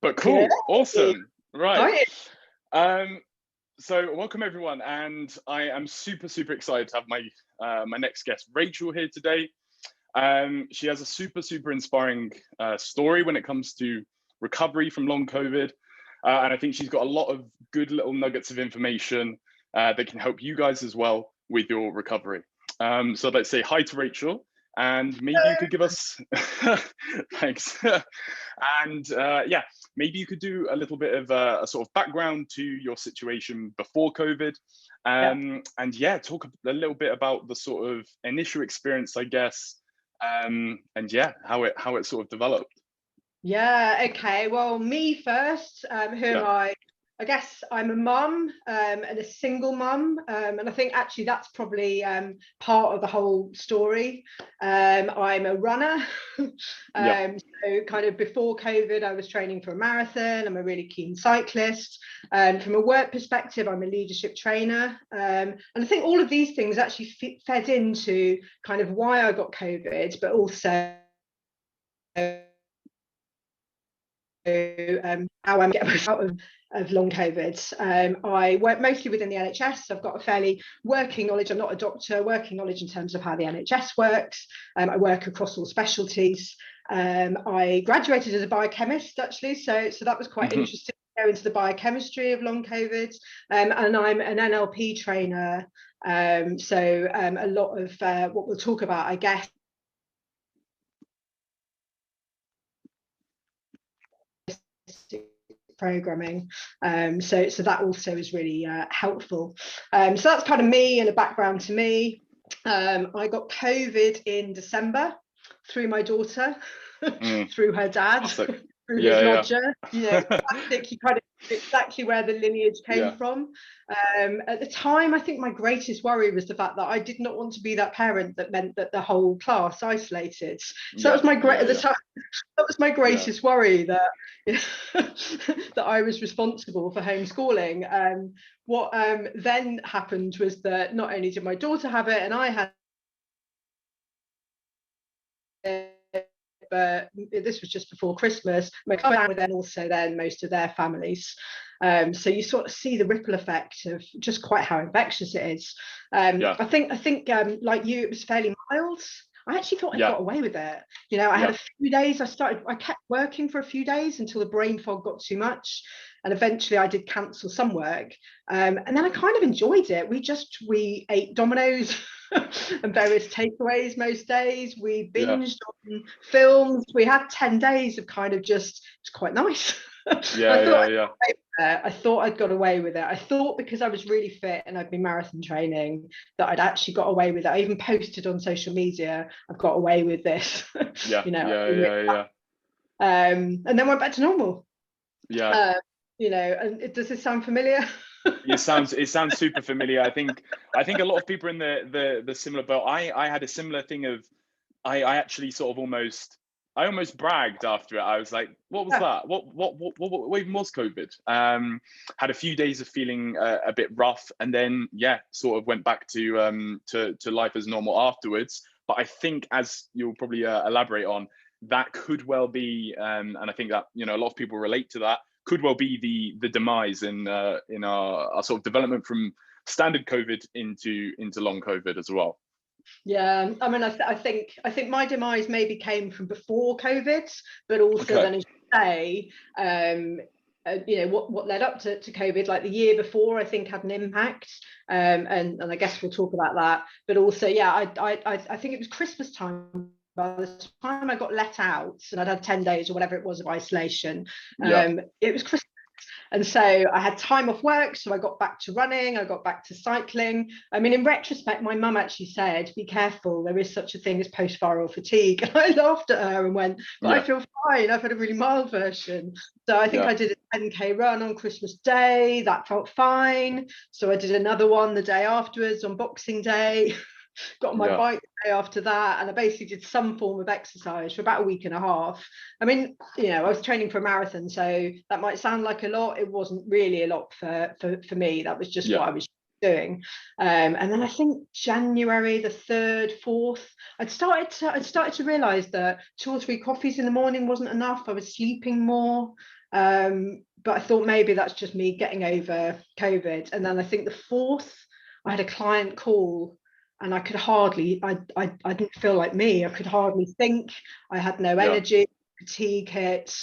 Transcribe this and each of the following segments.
But Good. cool, awesome, right. Excited. Um, so welcome everyone, and I am super excited to have my my next guest, Rachel, here today. She has a super inspiring story when it comes to recovery from long COVID, and I think she's got a lot of good little nuggets of information that can help you guys as well with your recovery. So let's say hi to Rachel, and maybe you could give us thanks. And yeah, maybe you could do a little bit of a sort of background to your situation before COVID, and yeah, talk a little bit about the sort of initial experience, I guess, and yeah, how it sort of developed. Yeah, okay. Well, me first. Who am I? I guess I'm a mum and a single mum, and I think actually that's probably part of the whole story. I'm a runner, so kind of before COVID, I was training for a marathon. I'm a really keen cyclist. From a work perspective, I'm a leadership trainer, and I think all of these things actually fed into kind of why I got COVID, but also how I'm getting out of long COVID. I work mostly within the NHS. I've got a fairly working knowledge. I'm not a doctor, working knowledge in terms of how the NHS works. I work across all specialties. I graduated as a biochemist, actually, so that was quite interesting to go into the biochemistry of long COVID. And I'm an NLP trainer. So a lot of what we'll talk about, I guess, programming, so that also is really helpful. So that's kind of me and a background to me. I got COVID in December through my daughter, through her dad, through his lodger. You know, classic, you kind of exactly where the lineage came from. At the time, I think my greatest worry was the fact that I did not want to be that parent that meant that the whole class isolated. So that was my at the time, that was my greatest worry, that that I was responsible for homeschooling. What then happened was that not only did my daughter have it and I had it, but this was just before Christmas, my family, then also then most of their families. So you sort of see the ripple effect of just quite how infectious it is. I think like you, it was fairly mild. I actually thought I got away with it. You know, I had a few days, I kept working for a few days until the brain fog got too much. And eventually I did cancel some work. And then I kind of enjoyed it. We ate Domino's and various takeaways most days. We binged on films. We had 10 days of kind of just, it's quite nice. I thought I'd got away with it. I thought because I was really fit and I'd been marathon training that I'd actually got away with it. I even posted on social media, I've got away with this. You know, and then went back to normal. You know, and does this sound familiar? It sounds super familiar. I think a lot of people are in the similar boat. I had a similar thing of I actually sort of almost bragged after it. I was like, what was that? What even was COVID? Had a few days of feeling a bit rough, and then sort of went back to life as normal afterwards. But I think, as you'll probably elaborate on, that could well be, and I think that, you know, a lot of people relate to that, could well be the demise in our sort of development from standard COVID into long COVID as well. Yeah, I mean, I think my demise maybe came from before COVID, but also then, as you say, you know, what led up to COVID, like the year before, I think had an impact, and I guess we'll talk about that. But also, I think it was Christmas time. By the time I got let out and I'd had 10 days or whatever it was of isolation, it was Christmas. And so I had time off work, so I got back to running, I got back to cycling. I mean, in retrospect, my mum actually said, be careful, there is such a thing as post-viral fatigue. And I laughed at her and went, but I feel fine, I've had a really mild version. So I think I did a 10K run on Christmas Day, that felt fine. So I did another one the day afterwards on Boxing Day. Got on my bike the day after that, and I basically did some form of exercise for about a week and a half. I mean, you know, I was training for a marathon, so that might sound like a lot. It wasn't really a lot for me. That was just what I was doing. And then I think January the 3rd, 4th, I'd started to realize that 2 or 3 coffees in the morning wasn't enough. I was sleeping more. But I thought maybe that's just me getting over COVID. And then I think the fourth, I had a client call and I could hardly, I didn't feel like me. I could hardly think. I had no energy, fatigue hit,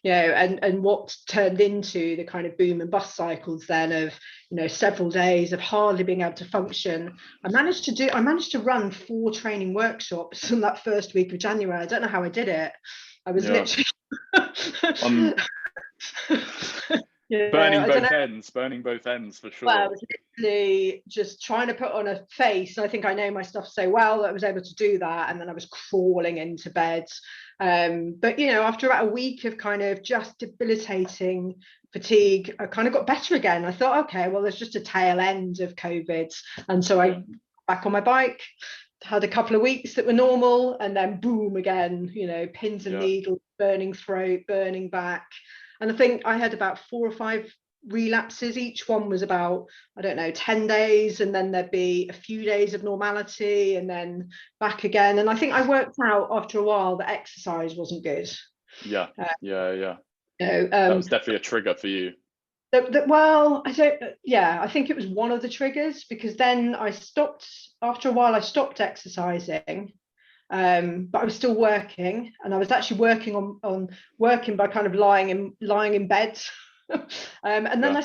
you know, and what turned into the kind of boom and bust cycles then of, you know, several days of hardly being able to function. I managed to run 4 training workshops in that first week of January. I don't know how I did it. I was literally burning both ends for sure. Well, I was literally just trying to put on a face. I think I know my stuff so well that I was able to do that, and then I was crawling into bed. But you know, after about a week of kind of just debilitating fatigue, I kind of got better again. I thought, okay, well, there's just a tail end of COVID, and so I back on my bike, had a couple of weeks that were normal, and then boom again, you know, pins and needles, burning throat, burning back. And I think I had about 4 or 5 relapses. Each one was about, I don't know, 10 days, and then there'd be a few days of normality and then back again. And I think I worked out after a while that exercise wasn't good. Yeah. You know, that was definitely a trigger for you. Well, I think it was one of the triggers, because then after a while I stopped exercising, but I was still working, and I was actually working on working by kind of lying in bed. And then I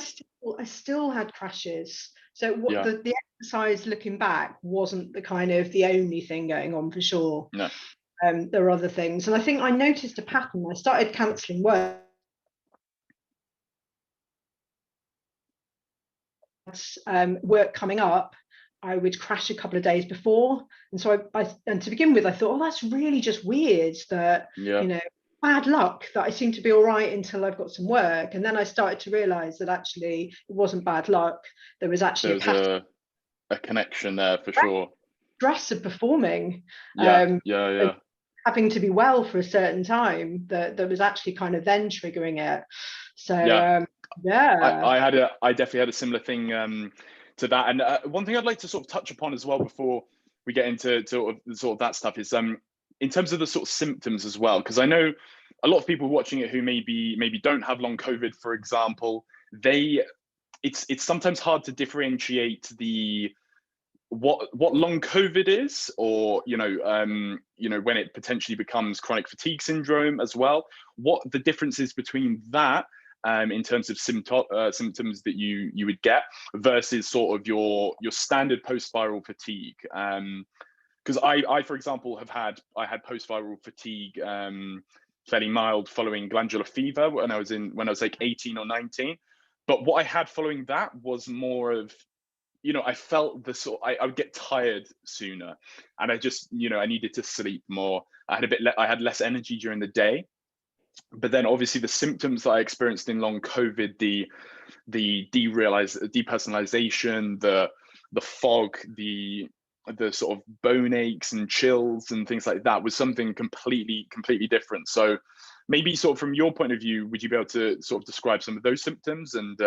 still had crashes. So the exercise, looking back, wasn't the kind of the only thing going on for sure. No. There were other things, and I think I noticed a pattern. I started cancelling work. Work coming up, I would crash a couple of days before, and so and to begin with I thought, oh, that's really just weird that you know, bad luck that I seem to be all right until I've got some work. And then I started to realize that actually it wasn't bad luck. There was actually a connection there for sure. Stress of performing, having to be well for a certain time, that was actually kind of then triggering it. So I definitely had a similar thing to that. And one thing I'd like to sort of touch upon as well before we get into sort of that stuff is in terms of the sort of symptoms as well, because I know a lot of people watching it who maybe don't have long COVID, for example, it's sometimes hard to differentiate what long COVID is, or you know when it potentially becomes chronic fatigue syndrome as well. What the difference is between that in terms of symptoms that you would get versus sort of your standard post-viral fatigue. Because I, for example, had post-viral fatigue, fairly mild, following glandular fever when I was like 18 or 19. But what I had following that was more of, you know, I felt I would get tired sooner, and I just, you know, I needed to sleep more. I had less energy during the day. But then obviously the symptoms that I experienced in long COVID, the depersonalization, the fog, the sort of bone aches and chills and things like that, was something completely different. So maybe sort of from your point of view, would you be able to sort of describe some of those symptoms and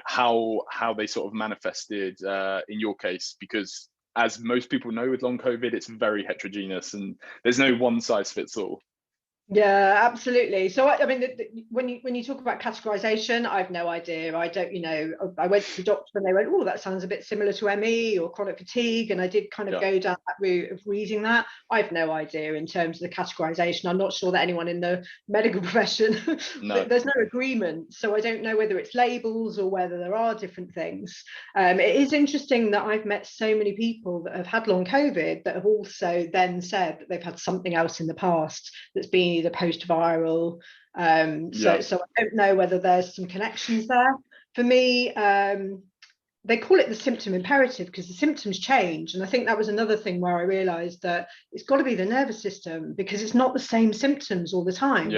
how they sort of manifested in your case? Because as most people know, with long COVID, it's very heterogeneous and there's no one size fits all. Yeah, absolutely. So I mean, when you talk about categorization, I've no idea. I don't, you know, I went to the doctor and they went, oh, that sounds a bit similar to ME or chronic fatigue, and I did kind of go down that route of reading that. I've no idea in terms of the categorization. I'm not sure that anyone in the medical profession, there's no agreement. So I don't know whether it's labels or whether there are different things. It is interesting that I've met so many people that have had long COVID that have also then said that they've had something else in the past that's been either post-viral. So I don't know whether there's some connections there. For me, they call it the symptom imperative because the symptoms change. And I think that was another thing where I realized that it's got to be the nervous system, because it's not the same symptoms all the time.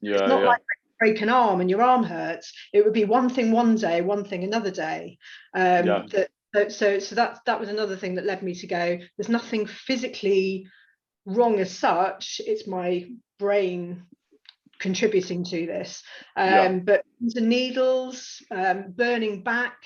It's not like break an arm and your arm hurts. It would be one thing one day, one thing another day. So that was another thing that led me to go, there's nothing physically wrong as such, it's my brain contributing to this. But the needles, burning back,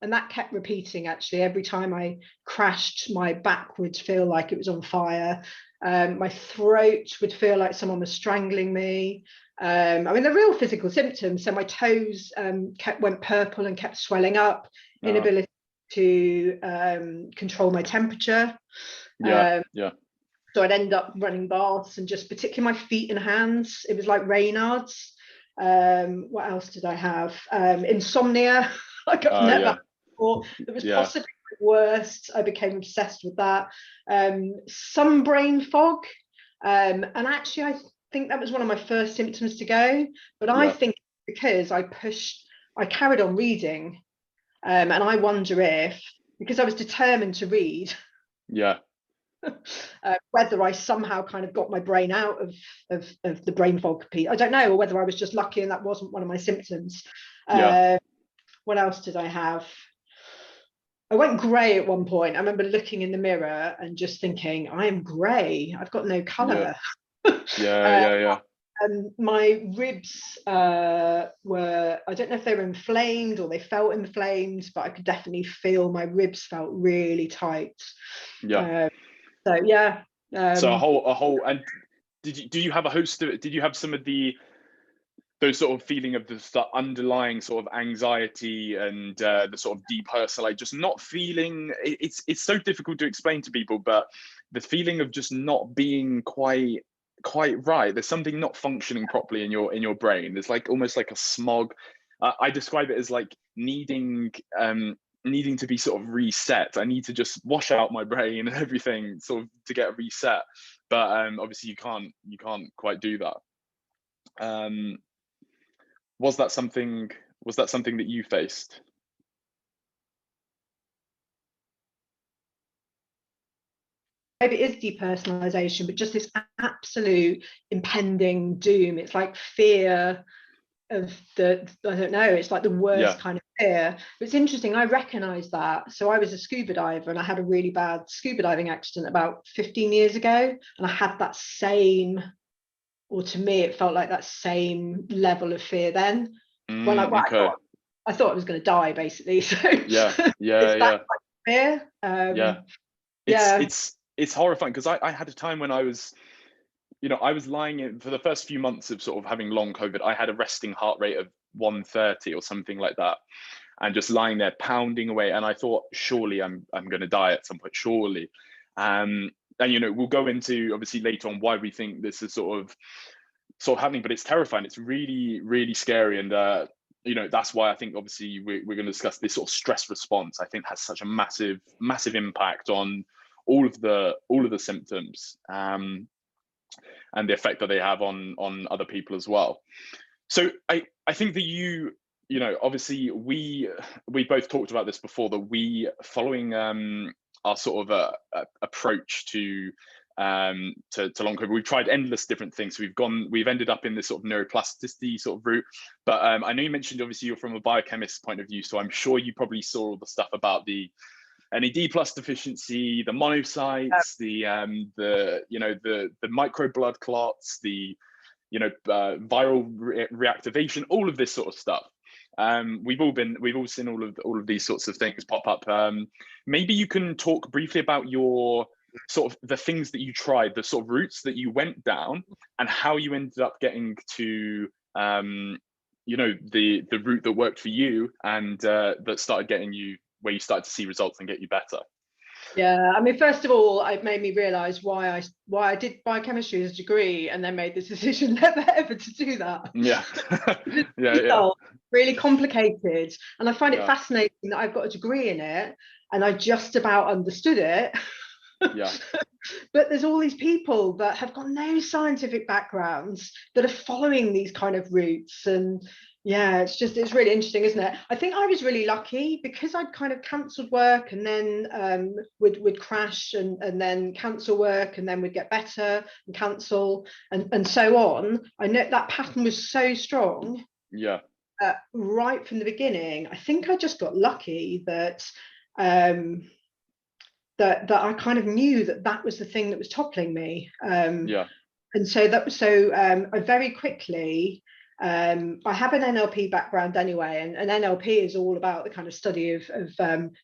and that kept repeating. Actually, every time I crashed, my back would feel like it was on fire. My throat would feel like someone was strangling me. I mean, the real physical symptoms. So my toes went purple and kept swelling up, inability to control my temperature. Yeah. So I'd end up running baths, and just particularly my feet and hands, it was like Raynaud's. What else did I have? Insomnia. Like I've never before. It was possibly the worst. I became obsessed with that. Some brain fog. And actually, I think that was one of my first symptoms to go. But I think because I carried on reading. And I wonder if, because I was determined to read, whether I somehow kind of got my brain out of the brain fog piece. I don't know, or whether I was just lucky and that wasn't one of my symptoms. What else did I have? I went grey at one point. I remember looking in the mirror and just thinking, I am grey. I've got no colour. And my ribs were, I don't know if they were inflamed or they felt inflamed, but I could definitely feel my ribs felt really tight. So yeah. So a whole, and do you have a host of it? Did you have some of those sort of feeling of the underlying sort of anxiety and the sort of depersonalized, just not feeling, it's so difficult to explain to people, but the feeling of just not being quite right. There's something not functioning properly in your brain. There's like almost like a smog. I describe it as like needing to be sort of reset. I need to just wash out my brain and everything sort of to get a reset. But obviously you can't quite do that. Was that something that you faced? Maybe it is depersonalization, but just this absolute impending doom. It's like fear of I don't know, it's like the worst kind of fear. But it's interesting, I recognize that. So I was a scuba diver, and I had a really bad scuba diving accident about 15 years ago, and I had that same, or to me it felt like that same level of fear then. When I thought I was going to die, basically. So it's that fear. It's horrifying, because I had a time when I was lying in, for the first few months of sort of having long COVID, I had a resting heart rate of 130 or something like that, and just lying there pounding away. And I thought, surely I'm going to die at some point, surely. And we'll go into obviously later on why we think this is sort of happening, but it's terrifying. It's really, really scary. And that's why I think obviously we're going to discuss this sort of stress response. I think has such a massive impact on all of the symptoms. And the effect that they have on other people as well. So I think that obviously we both talked about this before, that we, following our sort of approach to long COVID, we've tried endless different things. So we've ended up in this sort of neuroplasticity sort of route. But I know you mentioned obviously you're from a biochemist point of view, so I'm sure you probably saw all the stuff about the NAD+ deficiency, the monocytes, the micro blood clots, the viral reactivation, all of this sort of stuff. We've all seen all of these sorts of things pop up. Maybe you can talk briefly about your sort of the things that you tried, the sort of routes that you went down, and how you ended up getting to the route that worked for you, and that started getting you where you started to see results and get you better. Yeah, I mean, first of all, it made me realise why I did biochemistry as a degree, and then made this decision never ever to do that. Really complicated, and I find it fascinating that I've got a degree in it and I just about understood it. But there's all these people that have got no scientific backgrounds that are following these kind of routes, and it's really interesting, isn't it? I think I was really lucky because I'd kind of cancelled work, and then would crash and then cancel work, and then would get better and cancel, and so on. I know that pattern was so strong. Right from the beginning. I think I just got lucky that that I kind of knew that was the thing that was toppling me. And so I very quickly I have an NLP background anyway, and NLP is all about the kind of study of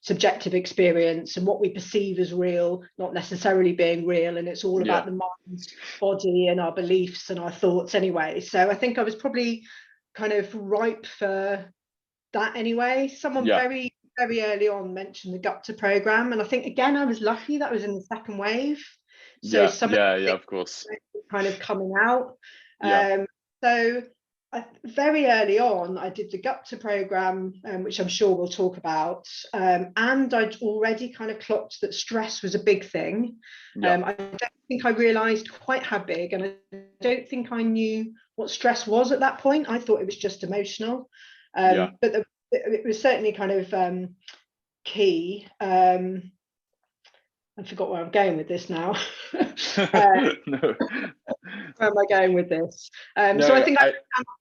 subjective experience and what we perceive as real, not necessarily being real. And it's all about the mind, body, and our beliefs and our thoughts anyway. So I think I was probably kind of ripe for that anyway. Someone very early on mentioned the Gupta program, and I think again I was lucky that was in the second wave. So of course, kind of coming out. So very early on, I did the Gupta program, which I'm sure we'll talk about, and I'd already kind of clocked that stress was a big thing. I don't think I realised quite how big, and I don't think I knew what stress was at that point. I thought it was just emotional, but it was certainly kind of key. I forgot where I'm going with this now. No. Where am I going with this? No, so I think I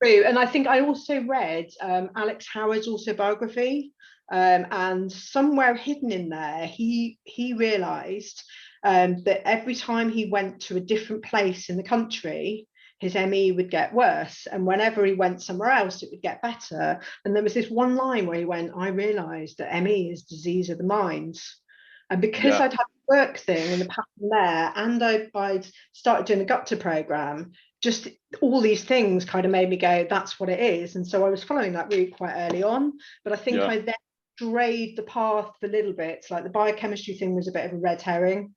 through, and I think I also read Alex Howard's autobiography, and somewhere hidden in there, he realised that every time he went to a different place in the country, his ME would get worse, and whenever he went somewhere else, it would get better. And there was this one line where he went, "I realised that ME is disease of the mind." And because I'd had the work thing and the pattern there, and I'd started doing the Gupta program, just all these things kind of made me go, that's what it is. And so I was following that route quite early on. But I think I then strayed the path a little bit. Like the biochemistry thing was a bit of a red herring.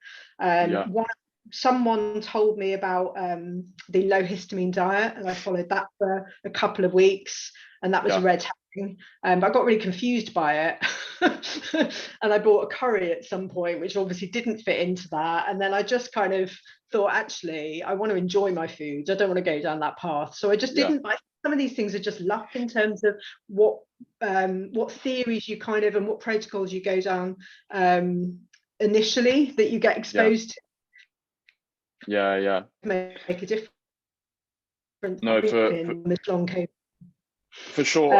Someone told me about the low-histamine diet, and I followed that for a couple of weeks, and that was a red herring. But I got really confused by it. And I bought a curry at some point, which obviously didn't fit into that. And then I just kind of thought, actually, I want to enjoy my foods. I don't want to go down that path. So I just didn't. Some of these things are just luck in terms of what theories you kind of and what protocols you go down initially that you get exposed to. Make a difference. No, for this long COVID. For sure.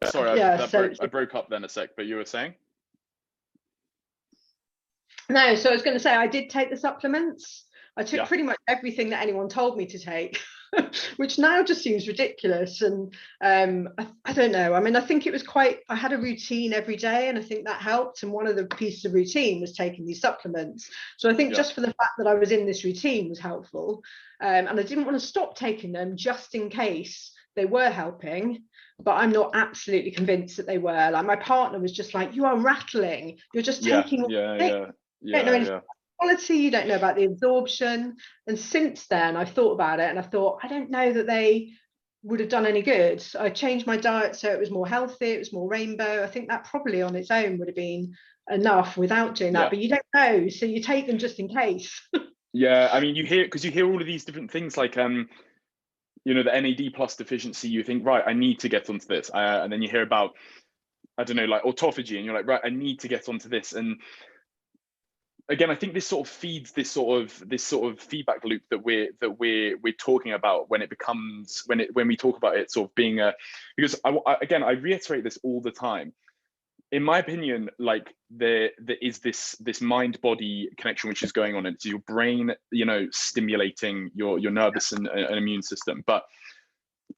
Sorry, I broke up then a sec, but you were saying? No, so I was going to say I did take the supplements. I took pretty much everything that anyone told me to take, which now just seems ridiculous. And I don't know. I mean, I think it was I had a routine every day, and I think that helped. And one of the pieces of routine was taking these supplements. So I think just for the fact that I was in this routine was helpful. And I didn't want to stop taking them just in case they were helping. But I'm not absolutely convinced that they were. Like my partner was just like, "You are rattling. You're just taking you don't know anything about quality, you don't know about the absorption." And since then I've thought about it, and I thought, I don't know that they would have done any good. I changed my diet so it was more healthy, it was more rainbow. I think that probably on its own would have been enough without doing that, but you don't know, so you take them just in case. I mean, you hear all of these different things, like you know, the NAD plus deficiency. You think, right, I need to get onto this, and then you hear about, I don't know, like autophagy, and you're like, right, I need to get onto this. And again, I think this sort of feeds this sort of feedback loop that we're talking about when we talk about it sort of being because I reiterate this all the time. In my opinion, like there is this mind body connection which is going on, and it's your brain, you know, stimulating your nervous and immune system. But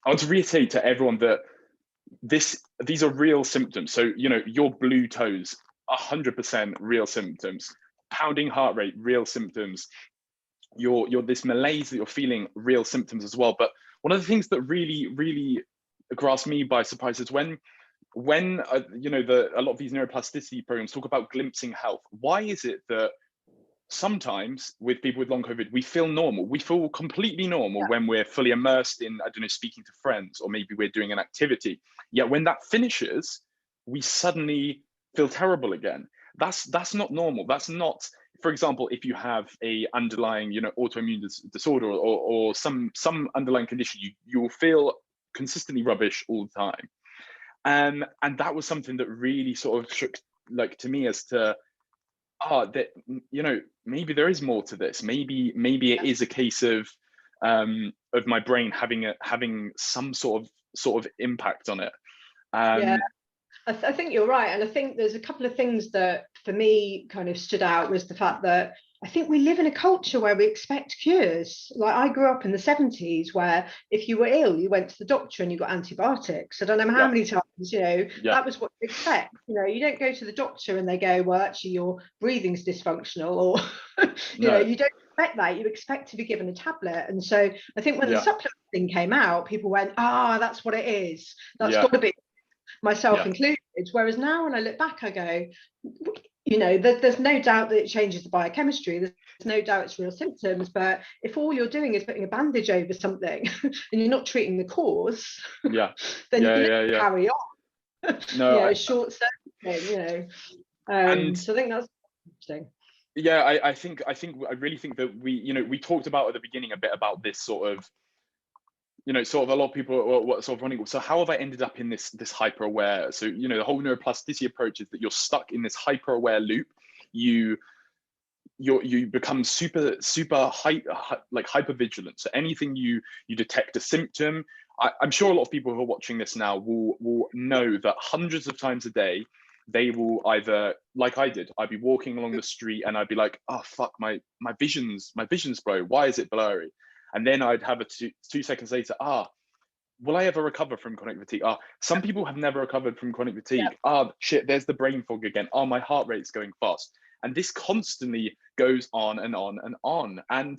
I want to reiterate to everyone that these are real symptoms. So, you know, your blue toes, 100% real symptoms. Pounding heart rate, real symptoms. Your this malaise that you're feeling, real symptoms as well. But one of the things that really grasped me by surprise is when you know, a lot of these neuroplasticity programs talk about glimpsing health. Why is it that sometimes with people with long COVID, we feel normal, we feel completely normal when we're fully immersed in, I don't know, speaking to friends, or maybe we're doing an activity, yet when that finishes, we suddenly feel terrible again? That's not normal. That's not, for example, if you have a underlying, you know, autoimmune disorder or some underlying condition, you will feel consistently rubbish all the time. And that was something that really sort of shook, like, to me, as to that, you know, maybe there is more to this. Maybe it is a case of my brain having some sort of impact on it. I think you're right, and I think there's a couple of things that for me kind of stood out. Was the fact that I think we live in a culture where we expect cures. Like, I grew up in the 70s where if you were ill, you went to the doctor and you got antibiotics. I don't know how many times, that was what you expect. You don't go to the doctor and they go, well, actually your breathing's dysfunctional, or you don't expect that. You expect to be given a tablet. And so I think when the supplement thing came out, people went, that's what it is. That's got to be, myself included. Whereas now when I look back, I go, there's no doubt that it changes the biochemistry. There's no doubt it's real symptoms. But if all you're doing is putting a bandage over something and you're not treating the cause, then you carry on. No, short circuiting. So I think that's interesting. Yeah, I really think that we talked about at the beginning a bit about this sort of, sort of a lot of people what sort of running. So how have I ended up in this hyper aware? So the whole neuroplasticity approach is that you're stuck in this hyper aware loop. You become super hyper vigilant. So anything you detect a symptom. I'm sure a lot of people who are watching this now will know that hundreds of times a day they will either, like I did, I'd be walking along the street and I'd be like, oh fuck, my vision's blurry. Why is it blurry? And then I'd have a 2 seconds later, will I ever recover from chronic fatigue? Some people have never recovered from chronic fatigue. Shit, there's the brain fog again. My heart rate's going fast. And this constantly goes on and on and on. And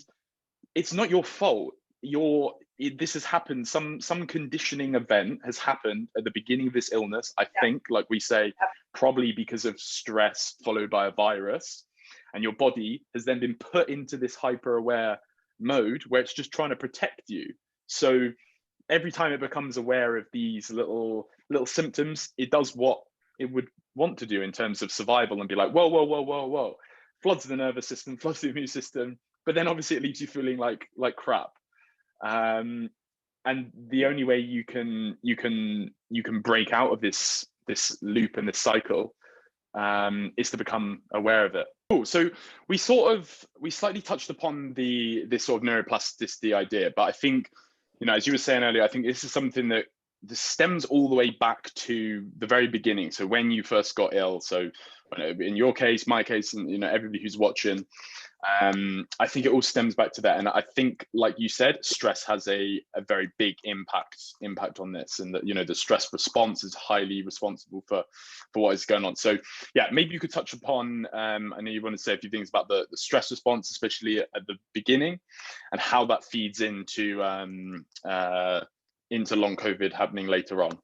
it's not your fault. This has happened. Some conditioning event has happened at the beginning of this illness. I think, like we say, probably because of stress followed by a virus. And your body has then been put into this hyper aware mode where it's just trying to protect you. So every time it becomes aware of these little symptoms, it does what it would want to do in terms of survival and be like, whoa, floods the nervous system, floods the immune system. But then obviously it leaves you feeling like crap. And the only way you can break out of this loop and this cycle is to become aware of it. Cool. So we slightly touched upon this sort of neuroplasticity idea, but I think, as you were saying earlier, I think this is something that this stems all the way back to the very beginning. So when you first got ill, so in your case, my case, and everybody who's watching, I think it all stems back to that. And I think, like you said, stress has a very big impact on this, and that the stress response is highly responsible for what is going on. So yeah, maybe you could touch upon, I know you want to say a few things about the stress response, especially at the beginning, and how that feeds into long COVID happening later on.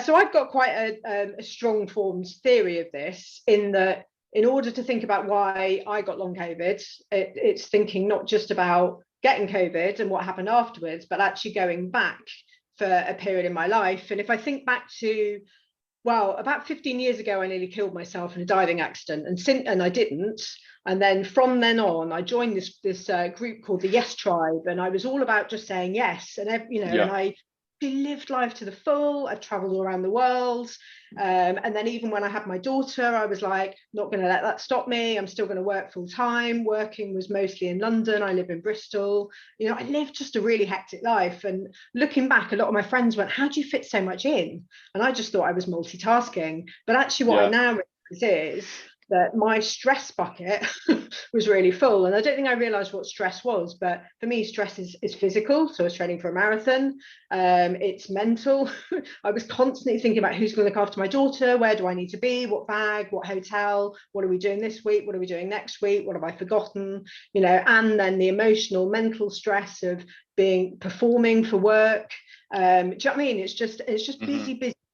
So I've got quite a strong formed theory of this, in that in order to think about why I got long COVID, it's thinking not just about getting COVID and what happened afterwards, but actually going back for a period in my life. And if I think back to, about 15 years ago, I nearly killed myself in a diving accident, and I didn't. And then from then on, I joined this group called the Yes Tribe, and I was all about just saying yes, and and I lived life to the full. I've traveled all around the world, and then even when I had my daughter, I was like, not going to let that stop me. I'm still going to work full time. Working was mostly in London. I live in Bristol. I lived just a really hectic life. And looking back, a lot of my friends went, how do you fit so much in? And I just thought I was multitasking. But actually what I now realize is that my stress bucket was really full. And I don't think I realized what stress was, but for me, stress is physical. So I was training for a marathon. It's mental. I was constantly thinking about who's going to look after my daughter, where do I need to be, what bag, what hotel, what are we doing this week, what are we doing next week, what have I forgotten, and then the emotional, mental stress of performing for work. Do you know what I mean? It's just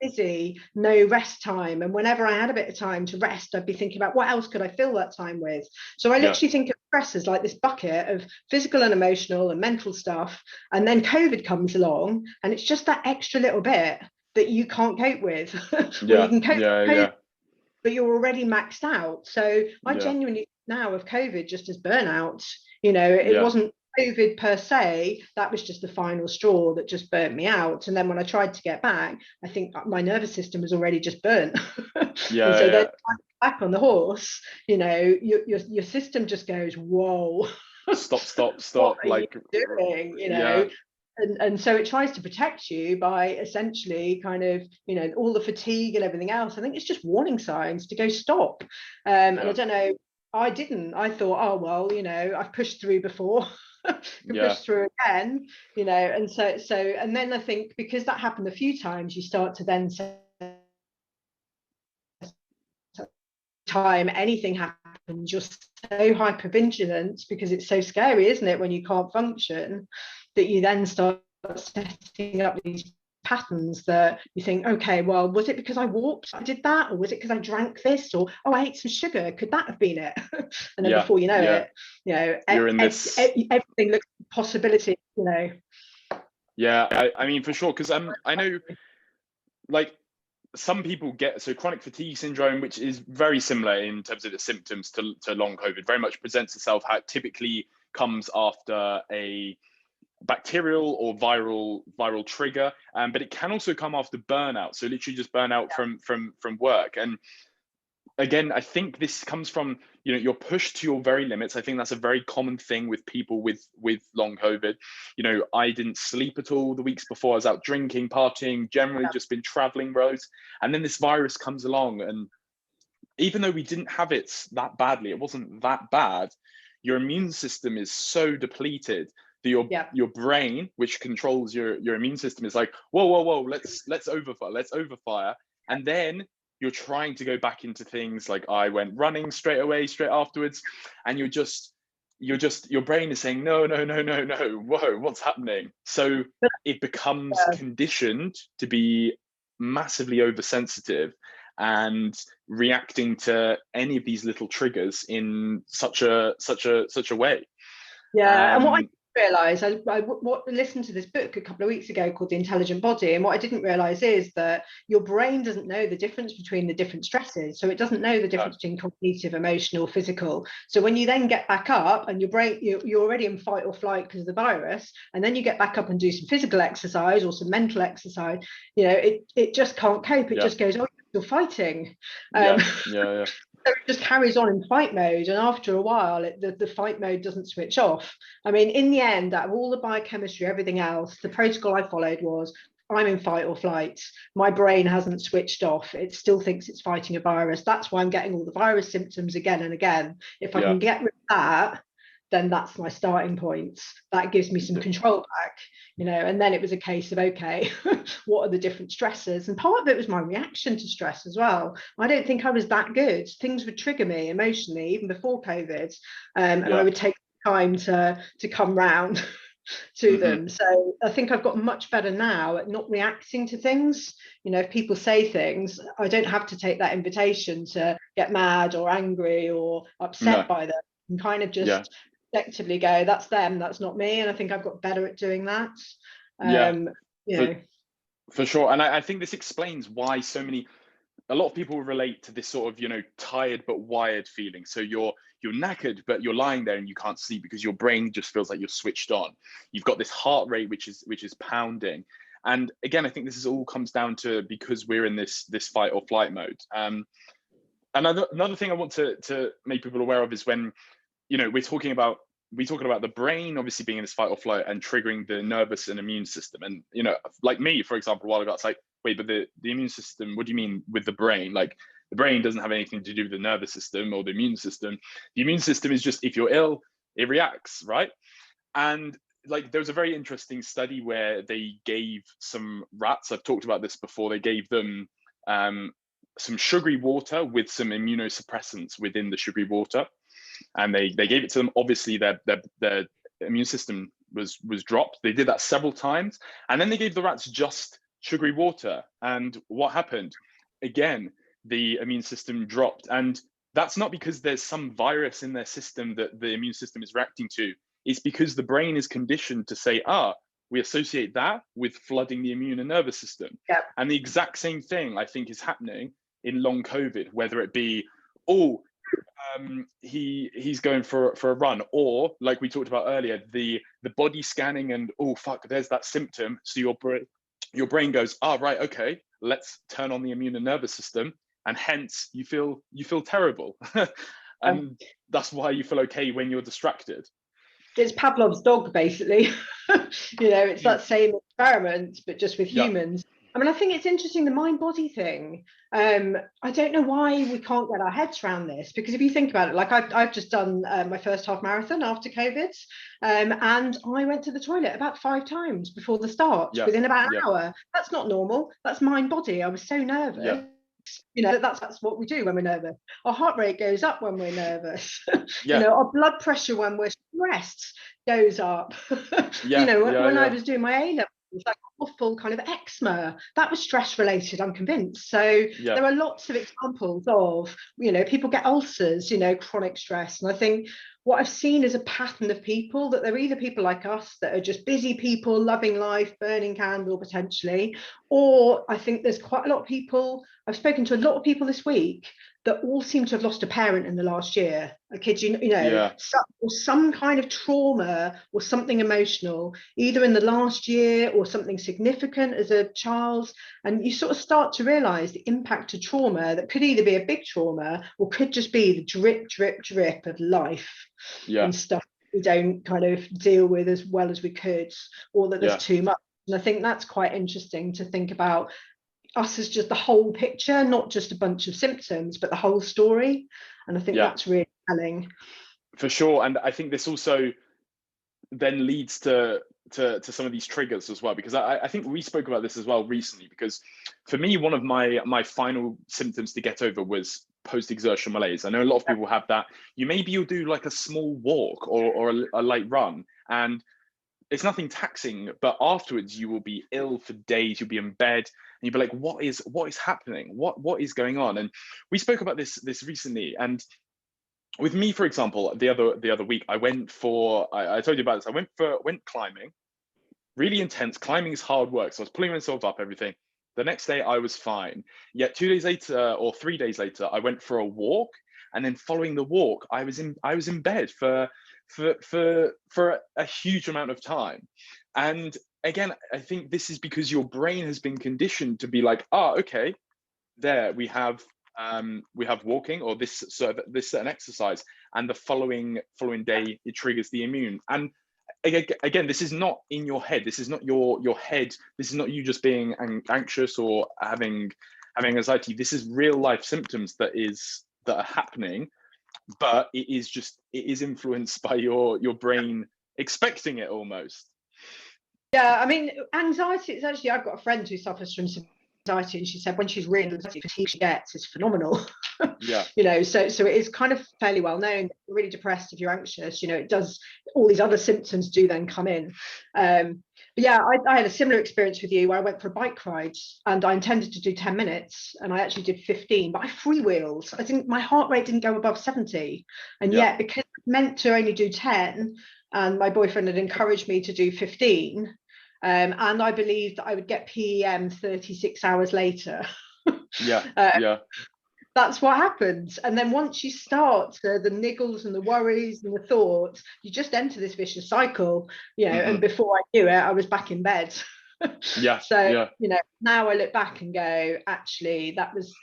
busy, no rest time. And whenever I had a bit of time to rest, I'd be thinking about what else could I fill that time with. So I literally think of stress as like this bucket of physical and emotional and mental stuff. And then COVID comes along, and it's just that extra little bit that you can't cope with. You can cope with COVID, but you're already maxed out. So I genuinely now of COVID just as burnout. It wasn't COVID per se, that was just the final straw that just burnt me out. And then when I tried to get back, I think my nervous system was already just burnt. Then back on the horse, your system just goes, whoa, stop what are like you doing, and so it tries to protect you by essentially kind of all the fatigue and everything else. I think it's just warning signs to go stop. And I don't know I didn't. I thought, oh well, you know, I've pushed through before, can Yeah, push through again, you know. And and then I think because that happened a few times, you start to then say, time anything happens, you're so hypervigilant because it's so scary, isn't it, when you can't function, that you then start setting up these patterns that you think, okay, well, was it because I walked, I did that, or was it because I drank this, or oh, I ate some sugar, could that have been it? And then yeah, before you know yeah. it, you know, You're in this. everything looks like a possibility, you know. Yeah, I mean for sure, because I know like some people get so chronic fatigue syndrome, which is very similar in terms of the symptoms to long COVID. Very much presents itself how it typically comes after a bacterial or viral trigger, but it can also come after burnout. So literally just burnout from work. And again, I think this comes from, you know, you're pushed to your very limits. I think that's a very common thing with people with long COVID. You know, I didn't sleep at all the weeks before. I was out drinking, partying, generally just been traveling roads. And then this virus comes along, and even though we didn't have it that badly, it wasn't that bad. Your immune system is so depleted that your brain, which controls your immune system, is like, whoa, let's overfire. And then you're trying to go back into things like I went running straight afterwards, and your brain is saying no, whoa, what's happening? So it becomes conditioned to be massively oversensitive and reacting to any of these little triggers in such a way. Yeah, and what I realised, I listened to this book a couple of weeks ago called The Intelligent Body, and what I didn't realise is that your brain doesn't know the difference between the different stresses. So it doesn't know the difference between cognitive, emotional, physical. So when you then get back up and your brain, you're already in fight or flight because of the virus, and then you get back up and do some physical exercise or some mental exercise, you know, it just can't cope. It just goes, oh, you're fighting. So it just carries on in fight mode, and after a while the fight mode doesn't switch off. I mean, in the end, out of all the biochemistry, everything else, the protocol I followed was, I'm in fight or flight. My brain hasn't switched off. It still thinks it's fighting a virus. That's why I'm getting all the virus symptoms again and again. If I can get rid of that, then that's my starting point. That gives me some control back, you know. And then it was a case of, okay, what are the different stressors? And part of it was my reaction to stress as well. I don't think I was that good. Things would trigger me emotionally even before COVID, and I would take time to come round to them. So I think I've got much better now at not reacting to things. You know, if people say things, I don't have to take that invitation to get mad or angry or upset by them, and kind of just collectively go, that's them, that's not me. And I think I've got better at doing that. For sure. And I think this explains why a lot of people relate to this sort of, you know, tired but wired feeling. So you're knackered, but you're lying there and you can't sleep because your brain just feels like you're switched on. You've got this heart rate which is pounding. And again, I think this is all comes down to because we're in this fight or flight mode. Another thing I want to make people aware of is when, you know, we're talking about the brain obviously being in this fight or flight and triggering the nervous and immune system. And, you know, like me, for example, a while ago, it's like, wait, but the immune system, what do you mean with the brain? Like, the brain doesn't have anything to do with the nervous system or the immune system. The immune system is just, if you're ill, it reacts, right? And like, there was a very interesting study where they gave some rats, I've talked about this before, they gave them some sugary water with some immunosuppressants within the sugary water. And they gave it to them. Obviously, their immune system was dropped. They did that several times, and then they gave the rats just sugary water. And what happened? Again, the immune system dropped. And that's not because there's some virus in their system that the immune system is reacting to. It's because the brain is conditioned to say, we associate that with flooding the immune and nervous system. And the exact same thing, I think, is happening in long COVID, whether it be, he's going for a run, or like we talked about earlier, the body scanning and there's that symptom. So your brain goes, right, okay, let's turn on the immune and nervous system, and hence you feel terrible. And that's why you feel okay when you're distracted. It's Pavlov's dog, basically. You know, it's that same experiment, but just with humans. I mean, I think it's interesting, the mind-body thing. I don't know why we can't get our heads around this, because if you think about it, like I've just done my first half marathon after COVID, and I went to the toilet about 5 times before the start, Yeah, within about an yeah, hour. That's not normal. That's mind-body. I was so nervous. yeah, That's what we do when we're nervous. Our heart rate goes up when we're nervous. yeah, Our blood pressure when we're stressed goes up. yeah, yeah, When I yeah, was doing my A level, like awful kind of eczema, that was stress related, I'm convinced. So yeah, there are lots of examples of, people get ulcers, chronic stress. And I think what I've seen is a pattern of people, that they're either people like us that are just busy people, loving life, burning candle potentially, or I think there's quite a lot of people, I've spoken to a lot of people this week that all seem to have lost a parent in the last year. A kid, yeah, some kind of trauma or something emotional, either in the last year or something significant as a child. And you sort of start to realize the impact of trauma that could either be a big trauma or could just be the drip, drip, drip of life yeah, and stuff we don't kind of deal with as well as we could, or that there's yeah, too much. And I think that's quite interesting to think about us as just the whole picture, not just a bunch of symptoms, but the whole story. And I think yeah, that's really telling. for sure. And I think this also then leads to some of these triggers as well, because I think we spoke about this as well recently, because for me, one of my final symptoms to get over was post-exertional malaise. I know a lot of people have that. You'll do like a small walk or a light run, and it's nothing taxing, but afterwards you will be ill for days. You'll be in bed and you'll be like, what is happening? What is going on? And we spoke about this recently. And with me, for example, the other week, I went for, I told you about this. Went climbing, really intense. Climbing is hard work. So I was pulling myself up, everything. The next day I was fine. Yet 2 days later or 3 days later, I went for a walk. And then following the walk, I was in bed for a huge amount of time. And again, I think this is because your brain has been conditioned to be like, okay, there we have walking or this certain exercise, and the following day it triggers the immune. And again, this is not in your head. This is not your head. This is not you just being anxious or having anxiety. This is real life symptoms that are happening, but it is influenced by your brain expecting it almost. Yeah, I mean, anxiety, it's actually, I've got a friend who suffers from anxiety, and she said when she's really anxiety, fatigue she gets is phenomenal. Yeah, So it is kind of fairly well known that you're really depressed if you're anxious, it does, all these other symptoms do then come in. But yeah, I had a similar experience with you, where I went for a bike ride and I intended to do 10 minutes and I actually did 15, but I freewheeled. My heart rate didn't go above 70. And yeah, yet, because I meant to only do 10, and my boyfriend had encouraged me to do 15, and I believed that I would get PEM 36 hours later. yeah, uh, yeah. that's what happens. And then once you start the niggles and the worries and the thoughts, you just enter this vicious cycle, Mm-hmm. and before I knew it, I was back in bed. Yeah, So, yeah, now I look back and go, actually, that was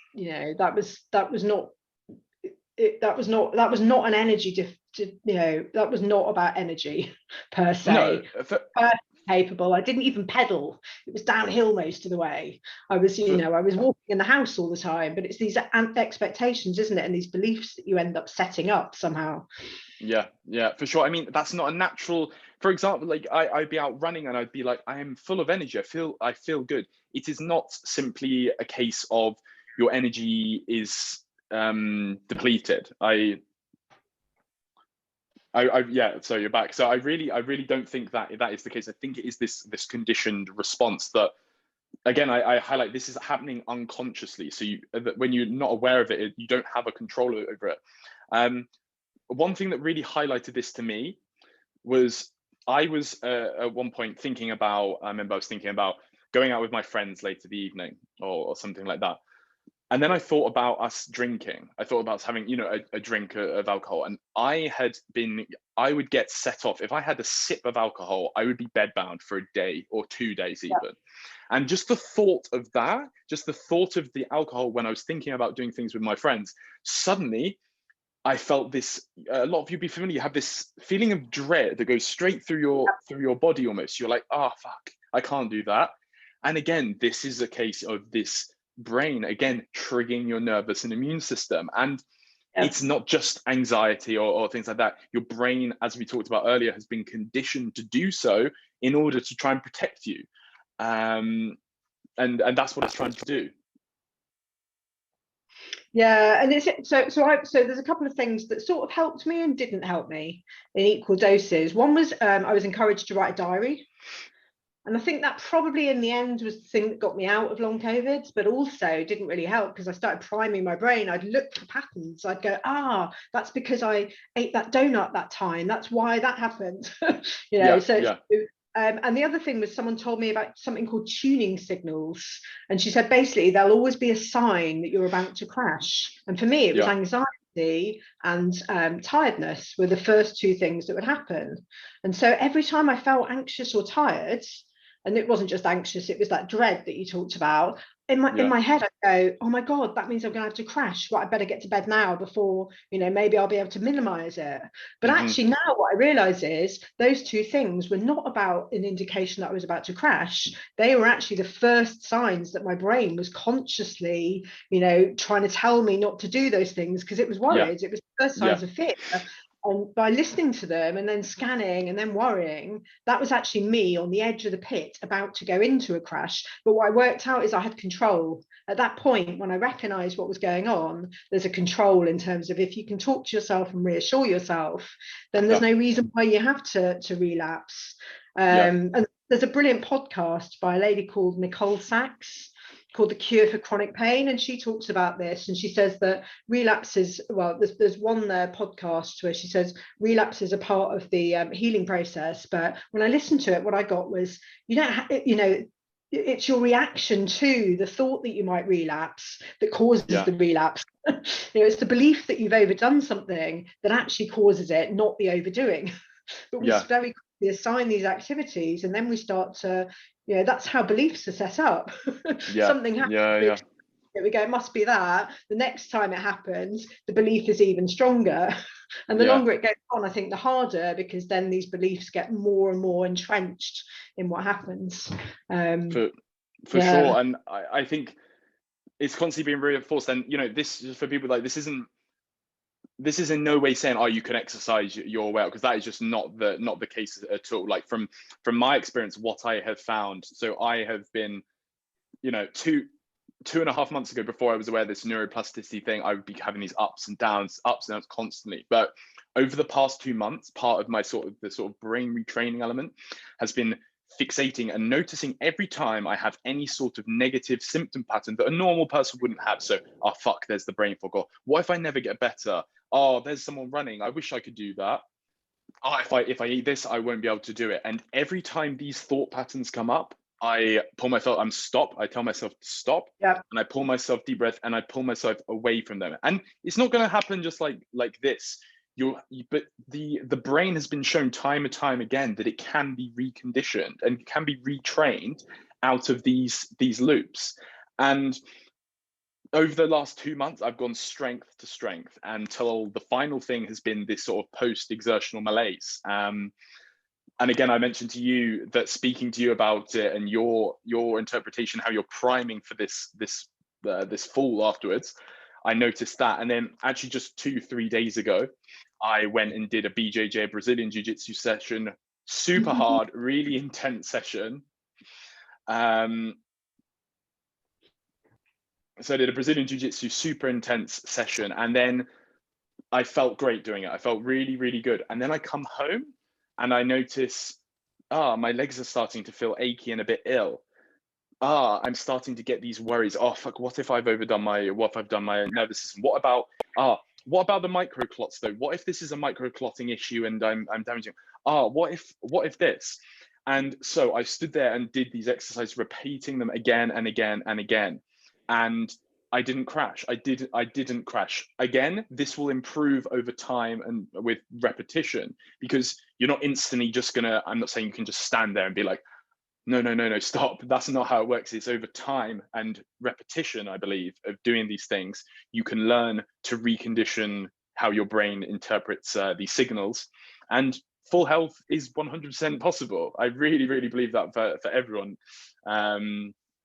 not an energy that was not about energy per no, se. Capable. I didn't even pedal. It was downhill most of the way. I was walking in the house all the time. But it's these expectations, isn't it, and these beliefs that you end up setting up somehow. yeah, for sure. I mean, that's not a natural. For example, like I'd be out running and I'd be like, I am full of energy. I feel good. It is not simply a case of your energy is depleted. Yeah, so you're back. So I really don't think that is the case. I think it is this conditioned response that, again, I highlight, this is happening unconsciously. So when you're not aware of it, you don't have a control over it. One thing that really highlighted this to me was I was at one point thinking about, I remember I was thinking about going out with my friends later the evening or something like that. And then I thought about us drinking. I thought about us having, a drink of alcohol. And I would get set off. If I had a sip of alcohol, I would be bedbound for a day or 2 days even. Yeah. And just the thought of that, just the thought of the alcohol when I was thinking about doing things with my friends, suddenly I felt this, a lot of you be familiar, you have this feeling of dread that goes straight through your body almost. You're like, oh, fuck, I can't do that. And again, this is a case of this brain, again, triggering your nervous and immune system. And it's not just anxiety or things like that. Your brain, as we talked about earlier, has been conditioned to do so in order to try and protect you. And that's what it's trying to do. Yeah, and it's so there's a couple of things that sort of helped me and didn't help me in equal doses. One was I was encouraged to write a diary. And I think that probably in the end was the thing that got me out of long COVID, but also didn't really help because I started priming my brain. I'd look for patterns. I'd go, that's because I ate that donut that time. That's why that happened. And the other thing was someone told me about something called tuning signals. And she said, basically, there'll always be a sign that you're about to crash. And for me, it was anxiety and tiredness were the first two things that would happen. And so every time I felt anxious or tired, and it wasn't just anxious, it was that dread that you talked about. In my head, I go, oh my God, that means I'm going to have to crash. Right, I better get to bed now before, maybe I'll be able to minimize it. But actually now what I realize is those two things were not about an indication that I was about to crash. They were actually the first signs that my brain was consciously, trying to tell me not to do those things because it was worried. It was the first signs of fear. And by listening to them and then scanning and then worrying, that was actually me on the edge of the pit about to go into a crash. But what I worked out is I had control. At that point, when I recognized what was going on, there's a control in terms of if you can talk to yourself and reassure yourself, then there's no reason why you have to relapse. And there's a brilliant podcast by a lady called Nicole Sachs called The Cure for Chronic Pain, and she talks about this, and she says that relapses, well, there's one podcast where she says relapses are part of the healing process, but when I listened to it, what I got was it's your reaction to the thought that you might relapse that causes the relapse. It's the belief that you've overdone something that actually causes it, not the overdoing. But we very quickly assign these activities, and then we start to, that's how beliefs are set up. Something happens. We go, it must be that. The next time it happens, the belief is even stronger. And the longer it goes on, I think the harder, because then these beliefs get more and more entrenched in what happens. For sure. And I think it's constantly being reinforced. And, this for people, like, this is in no way saying, you can exercise your way out, because that is just not the case at all. Like from my experience, what I have found, so I have been, 2.5 months ago, before I was aware of this neuroplasticity thing, I would be having these ups and downs constantly. But over the past 2 months, part of my sort of brain retraining element has been fixating and noticing every time I have any sort of negative symptom pattern that a normal person wouldn't have. So, fuck, there's the brain fog. Or what if I never get better? There's someone running. I wish I could do that. If I eat this, I won't be able to do it. And every time these thought patterns come up, I pull myself, I tell myself to stop, and I pull myself deep breath, and I pull myself away from them. And it's not going to happen just like this. But the brain has been shown time and time again that it can be reconditioned and can be retrained out of these loops. And over the last 2 months, I've gone strength to strength until the final thing has been this sort of post-exertional malaise. And again, I mentioned to you that speaking to you about it and your interpretation, how you're priming for this fall afterwards, I noticed that. And then actually just 2-3 days ago, I went and did a BJJ, a Brazilian Jiu-Jitsu session, super hard, really intense session. So I did a Brazilian Jiu-Jitsu, super intense session. And then I felt great doing it. I felt really, really good. And then I come home and I notice, my legs are starting to feel achy and a bit ill. I'm starting to get these worries. Fuck, what if I've done my nervous system? What about the microclots though? What if this is a microclotting issue and I'm damaging? What if this? And so I stood there and did these exercises, repeating them again and again and again. And I didn't crash. I didn't crash. Again, this will improve over time and with repetition, because you're not instantly just gonna, I'm not saying you can just stand there and be like, no, stop. That's not how it works. It's over time and repetition, I believe, of doing these things. You can learn to recondition how your brain interprets these signals. And full health is 100% possible. I really, really believe that for everyone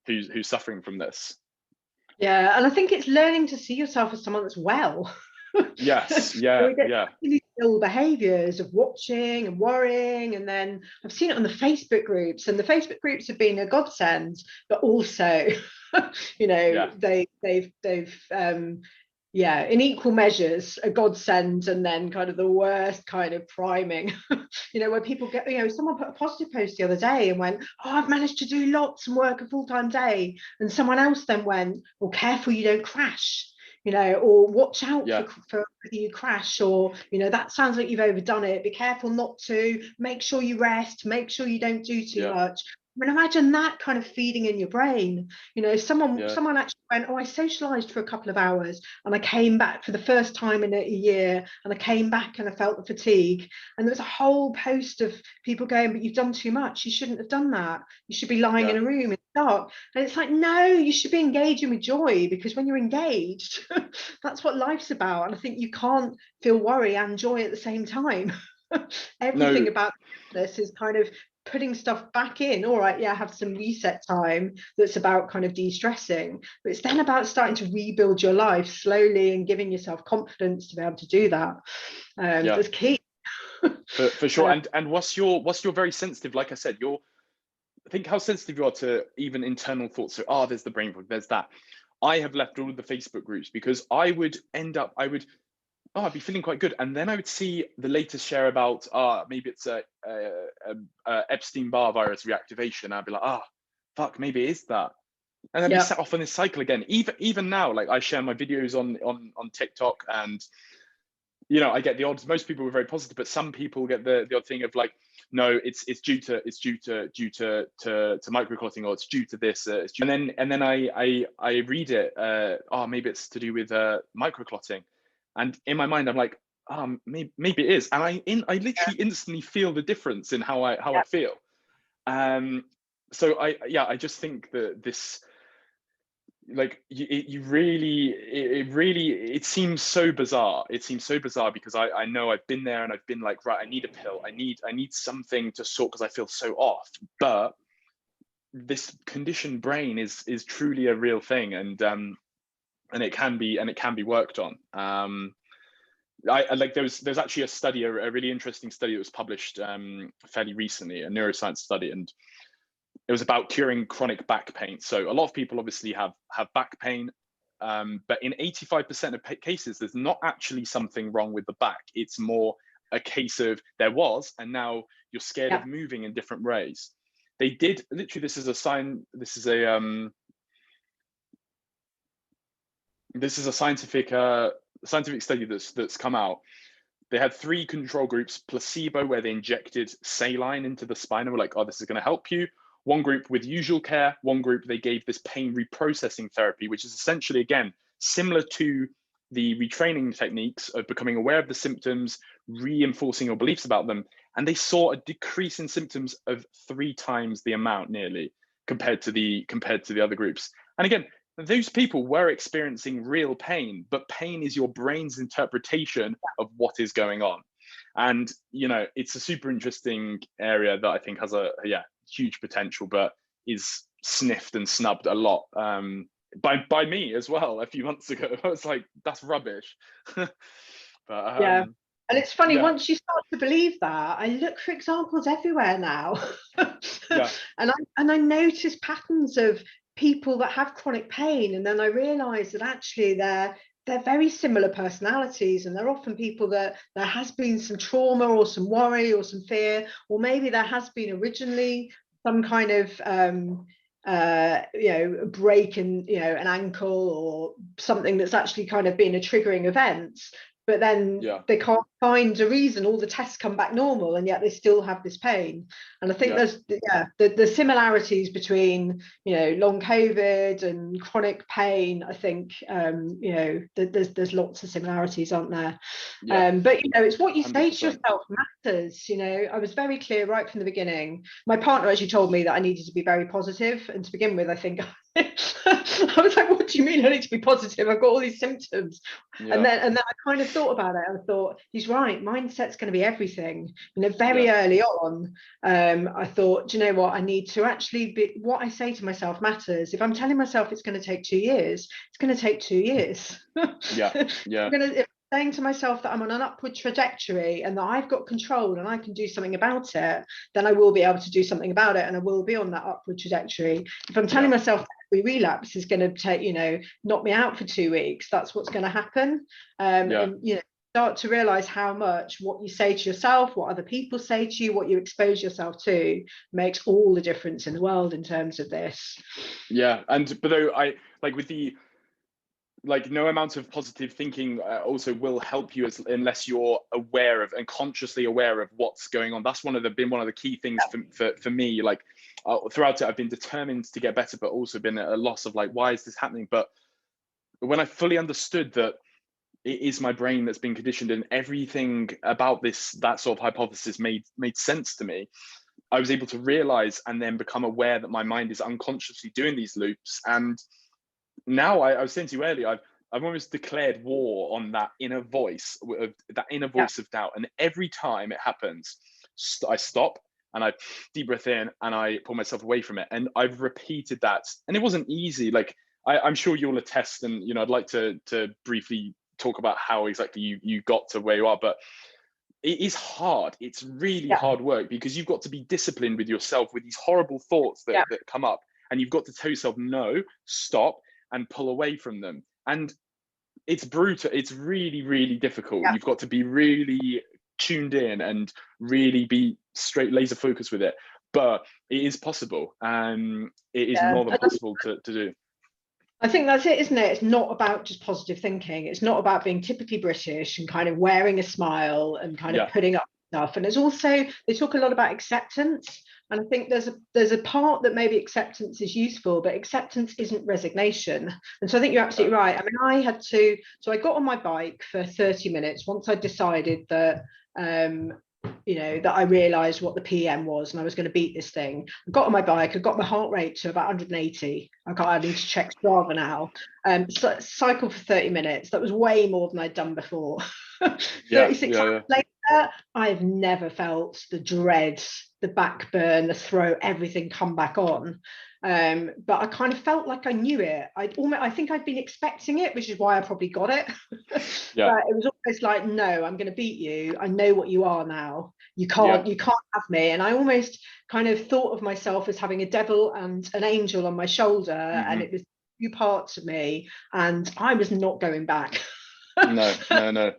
who's suffering from this. Yeah, and I think it's learning to see yourself as someone that's well. Yes, yeah, We get yeah. these ill behaviours of watching and worrying, and then I've seen it on the Facebook groups, and the Facebook groups have been a godsend, but also, you know, they've yeah, in equal measures, a godsend and then kind of the worst kind of priming. You know, where people get, you know, someone put a positive post the other day and went, oh, I've managed to do lots and work a full-time day. And someone else then went, well, careful you don't crash, you know, or watch out for you crash, or, you know, that sounds like you've overdone it. Be careful not to, make sure you rest, make sure you don't do too much. I mean, imagine that kind of feeding in your brain. You know, someone actually went, oh, I socialized for a couple of hours and I came back for the first time in a year, and I came back and I felt the fatigue. And there was a whole post of people going, but you've done too much. You shouldn't have done that. You should be lying in a room in the dark. And it's like, no, you should be engaging with joy, because when you're engaged, that's what life's about. And I think you can't feel worry and joy at the same time. Everything about this is kind of putting stuff back in. All right, yeah, have some reset time that's about kind of de-stressing, but it's then about starting to rebuild your life slowly and giving yourself confidence to be able to do that. That's key. for sure. And what's your very sensitive, like I said, think how sensitive you are to even internal thoughts. So, oh, there's the brain fog, there's that. I have left all of the Facebook groups because I'd be feeling quite good, and then I would see the latest share about maybe it's a Epstein-Barr virus reactivation. I'd be like, fuck, maybe it is that, and then be set off on this cycle again. Even now, like, I share my videos on TikTok, and you know, I get the odds. Most people were very positive, but some people get the odd thing of like, no, it's due to microclotting, or it's due to this, and then I read it. Maybe it's to do with microclotting. And in my mind, I'm like, maybe it is. And I literally instantly feel the difference in how I feel. So I just think that this, like, it seems so bizarre. It seems so bizarre because I know I've been there, and I've been like, right, I need a pill. I need something to sort, because I feel so off. But this conditioned brain is truly a real thing, and it can be worked on. I like, there's actually a study, a really interesting study that was published fairly recently, a neuroscience study, and it was about curing chronic back pain. So a lot of people obviously have back pain, but in 85% of cases, there's not actually something wrong with the back. It's more a case of there was, and now you're scared of moving in different ways. They did literally, this is a scientific study that's come out. They had 3 control groups: placebo, where they injected saline into the spine and were like, oh, this is going to help you. One group with usual care. One group, they gave this pain reprocessing therapy, which is essentially, again, similar to the retraining techniques of becoming aware of the symptoms, reinforcing your beliefs about them. And they saw a decrease in symptoms of 3 times the amount, nearly, compared to the other groups. And again, those people were experiencing real pain, but pain is your brain's interpretation of what is going on. And, you know, it's a super interesting area that I think has a huge potential, but is sniffed and snubbed a lot by me as well. A few months ago, I was like, that's rubbish. But and it's funny, once you start to believe that, I look for examples everywhere now. And I notice patterns of people that have chronic pain, and then I realize that actually they're very similar personalities, and they're often people that there has been some trauma or some worry or some fear, or maybe there has been originally some kind of break in, an ankle or something that's actually kind of been a triggering event, but then they can't find a reason. All the tests come back normal, and yet they still have this pain. And I think there's the similarities between long COVID and chronic pain. I think there's lots of similarities, aren't there? But it's what you 100%. Say to yourself matters. I was very clear right from the beginning. My partner actually told me that I needed to be very positive, and to begin with, I think I was like, what do you mean I need to be positive? I've got all these symptoms. Yeah. And then I kind of thought about it, and I thought, he's right, mindset's going to be everything. Very Yeah. early on, I thought, do you know what, I need to actually be, what I say to myself matters. If I'm telling myself it's going to take 2 years, it's going to take 2 years. But though I like with the no amount of positive thinking also will help you unless you're aware of and consciously aware of what's going on. That's been one of the key things for me. Throughout it, I've been determined to get better, but also been at a loss of why is this happening? But when I fully understood that it is my brain that's been conditioned and everything about that sort of hypothesis made sense to me, I was able to realize and then become aware that my mind is unconsciously doing these loops. And now I was saying to you earlier, I've almost declared war on that inner voice, of doubt. And every time it happens, I stop and I deep breath in and I pull myself away from it. And I've repeated that. And it wasn't easy. I'm sure you'll attest, and I'd like to briefly talk about how exactly you got to where you are. But it is hard. It's really hard work, because you've got to be disciplined with yourself with these horrible thoughts that come up. And you've got to tell yourself, no, stop, and pull away from them. And it's brutal. It's really, really difficult. You've got to be really tuned in and really be straight laser focused with it. But it is possible. And it is more than possible to do. I think that's it, isn't it? It's not about just positive thinking. It's not about being typically British and kind of wearing a smile and kind of putting up stuff. And it's also, they talk a lot about acceptance. And I think there's a part that maybe acceptance is useful, but acceptance isn't resignation. And so I think you're absolutely right. I mean, I got on my bike for 30 minutes once I decided that, that I realized what the PM was and I was going to beat this thing. I got on my bike, I got my heart rate to about 180. I need to check Strava now. So cycle for 30 minutes. That was way more than I'd done before. 36 hours later, I've never felt the dread, the backburn, the throat, everything come back on. But I kind of felt like I knew it. I think I'd been expecting it, which is why I probably got it. But it was almost like, no, I'm going to beat you. I know what you are now. You can't have me. And I almost kind of thought of myself as having a devil and an angel on my shoulder, and it was two parts of me, and I was not going back. No. So I'm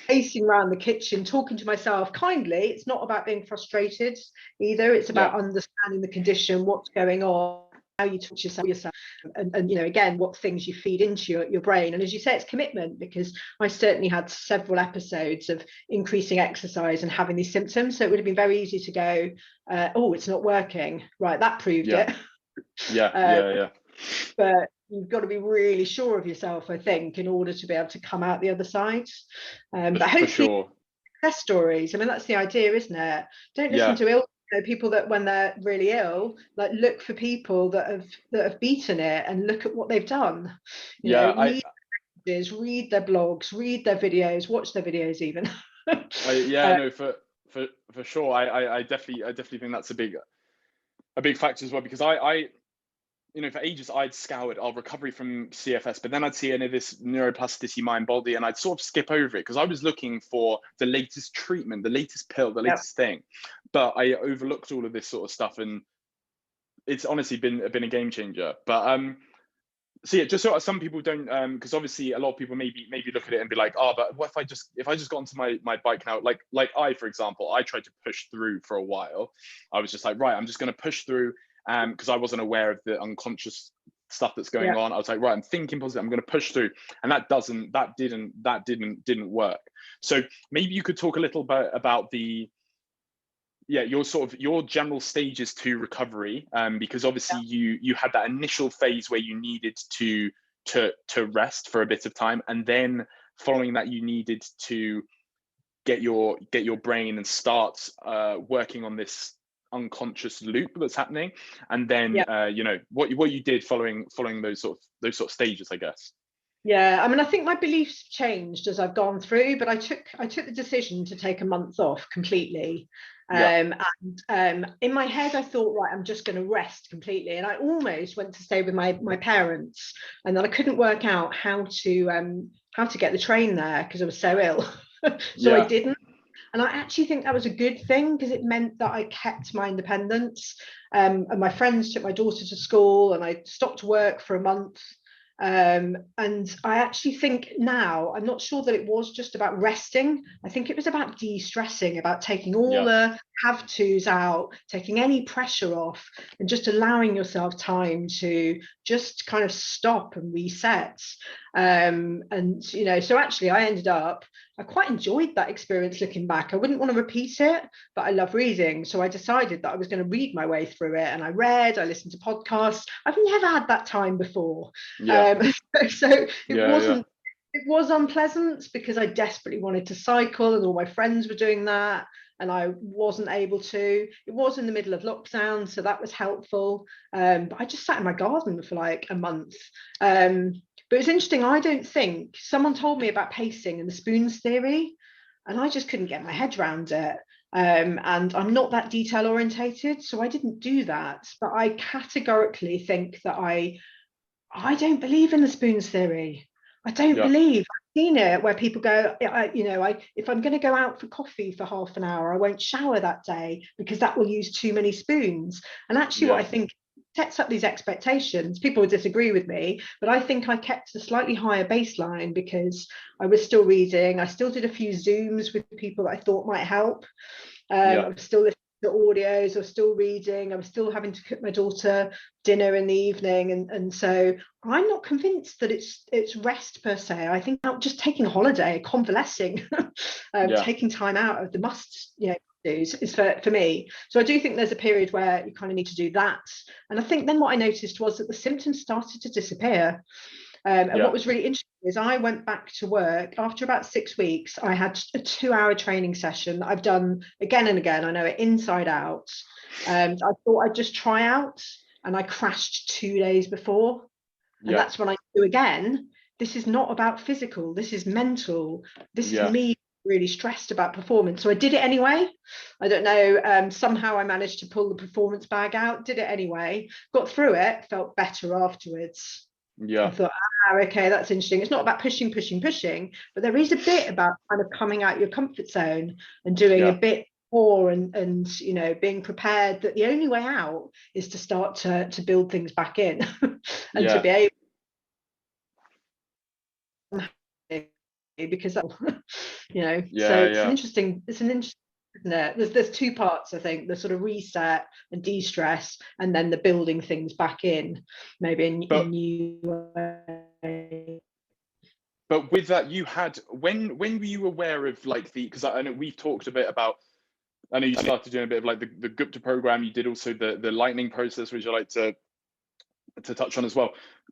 pacing around the kitchen, talking to myself kindly. It's not about being frustrated either. It's about understanding the condition, what's going on, how you talk to yourself, and again, what things you feed into your brain. And as you say, it's commitment, because I certainly had several episodes of increasing exercise and having these symptoms. So it would have been very easy to go, oh, it's not working. Right, that proved it. But you've got to be really sure of yourself, I think, in order to be able to come out the other side. But hopefully, success stories. I mean, that's the idea, isn't it? Don't listen to people that when they're really ill, look for people that have beaten it and look at what they've done. Read their blogs, read their videos, watch their videos even. For sure. I definitely think that's a big factor as well, because I for ages I'd scoured our recovery from CFS, but then I'd see any of this neuroplasticity, mind body, and I'd sort of skip over it because I was looking for the latest treatment, the latest pill, the latest thing. But I overlooked all of this sort of stuff, and it's honestly been a game changer. But just so some people don't, because obviously a lot of people maybe look at it and be like, but what if I just got onto my bike now, like I, for example, I tried to push through for a while. I was just like, right, I'm just going to push through. Because I wasn't aware of the unconscious stuff that's going on. I was like, right, I'm thinking positive, I'm going to push through, and that didn't work. So maybe you could talk a little bit about your general stages to recovery, because obviously you had that initial phase where you needed to rest for a bit of time, and then following that you needed to get your brain and start working on this unconscious loop that's happening, and then you know, what you did following those sort of stages, I guess. Yeah, I mean, I think my beliefs changed as I've gone through, but I took the decision to take a month off completely. And in my head, I thought, right, I'm just going to rest completely. And I almost went to stay with my parents, and then I couldn't work out how to get the train there because I was so ill. So I didn't. And I actually think that was a good thing because it meant that I kept my independence. And my friends took my daughter to school, and I stopped work for a month. And I actually think now, I'm not sure that it was just about resting. I think it was about de-stressing, about taking all the have-tos out, taking any pressure off, and just allowing yourself time to just kind of stop and reset. And you know, so actually I quite enjoyed that experience looking back. I wouldn't want to repeat it, but I love reading. So I decided that I was going to read my way through it. And I listened to podcasts. I've never had that time before. So it was unpleasant because I desperately wanted to cycle, and all my friends were doing that, and I wasn't able to. It was in the middle of lockdown, so that was helpful. But I just sat in my garden for like a month. But it's interesting, I don't think, someone told me about pacing and the spoons theory, and I just couldn't get my head around it. And I'm not that detail orientated, so I didn't do that. But I categorically think that I don't believe in the spoons theory. I don't believe. I've seen it where people go, if I'm going to go out for coffee for half an hour, I won't shower that day because that will use too many spoons. And actually what I think sets up these expectations. People would disagree with me, but I think I kept a slightly higher baseline because I was still reading. I still did a few Zooms with people that I thought might help. I was still listening to audios, I was still reading, I was still having to cook my daughter dinner in the evening, and so I'm not convinced that it's rest per se. I think I'm just taking a holiday, convalescing, taking time out of the do's is for me. So I do think there's a period where you kind of need to do that. And I think then what I noticed was that the symptoms started to disappear. And what was really interesting is I went back to work after about 6 weeks. I had a 2-hour training session that I've done again and again. I know it inside out. I thought I'd just try out, and I crashed 2 days before. And that's when I knew again, this is not about physical, this is mental. This is me really stressed about performance. So I did it anyway. I don't know, somehow I managed to pull the performance bag out, did it anyway, got through it, felt better afterwards. I thought, okay, that's interesting. It's not about pushing, but there is a bit about kind of coming out your comfort zone and doing a bit more, and you know, being prepared that the only way out is to start to build things back in and to be able, because that, you know, so it's an interesting, isn't it? There's 2 parts, I think, the sort of reset and de-stress, and then the building things back in, maybe in new way. But with that, you had, when were you aware of like because I know we've talked a bit about, I know you started doing a bit of like the Gupta program, you did also the lightning process, which I like to touch on as well.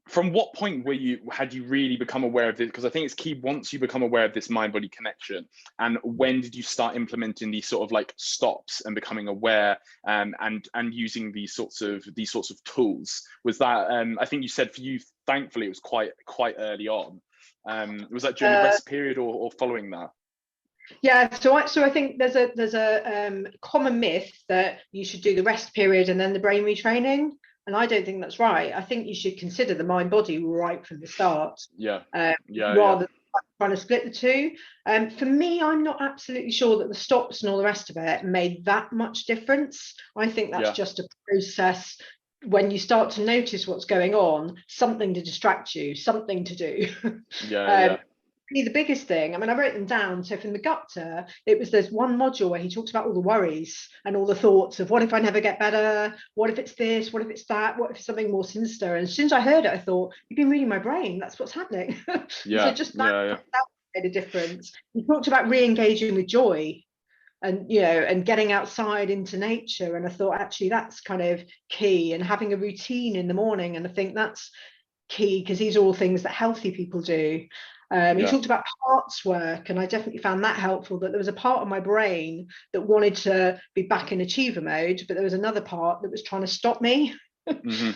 From what point had you really become aware of this? Because I think it's key once you become aware of this mind-body connection. And when did you start implementing these sort of like stops and becoming aware, and using these sorts of tools? Was that I think you said for you, thankfully, it was quite early on. Was that during the rest period or following that? Yeah, so I think there's a common myth that you should do the rest period and then the brain retraining. And I don't think that's right. I think you should consider the mind body right from the start. Rather than trying to split the two. For me, I'm not absolutely sure that the stops and all the rest of it made that much difference. I think that's just a process. When you start to notice what's going on, something to distract you, something to do. The biggest thing, I mean, I wrote them down. So from the Gupta, there's one module where he talks about all the worries and all the thoughts of, what if I never get better? What if it's this? What if it's that? What if it's something more sinister? And as soon as I heard it, I thought, you've been reading my brain. That's what's happening. So just that made a difference. He talked about re-engaging with joy, and and getting outside into nature. And I thought, actually, that's kind of key, and having a routine in the morning. And I think that's key, because these are all things that healthy people do. He talked about parts work, and I definitely found that helpful, that there was a part of my brain that wanted to be back in achiever mode, but there was another part that was trying to stop me. So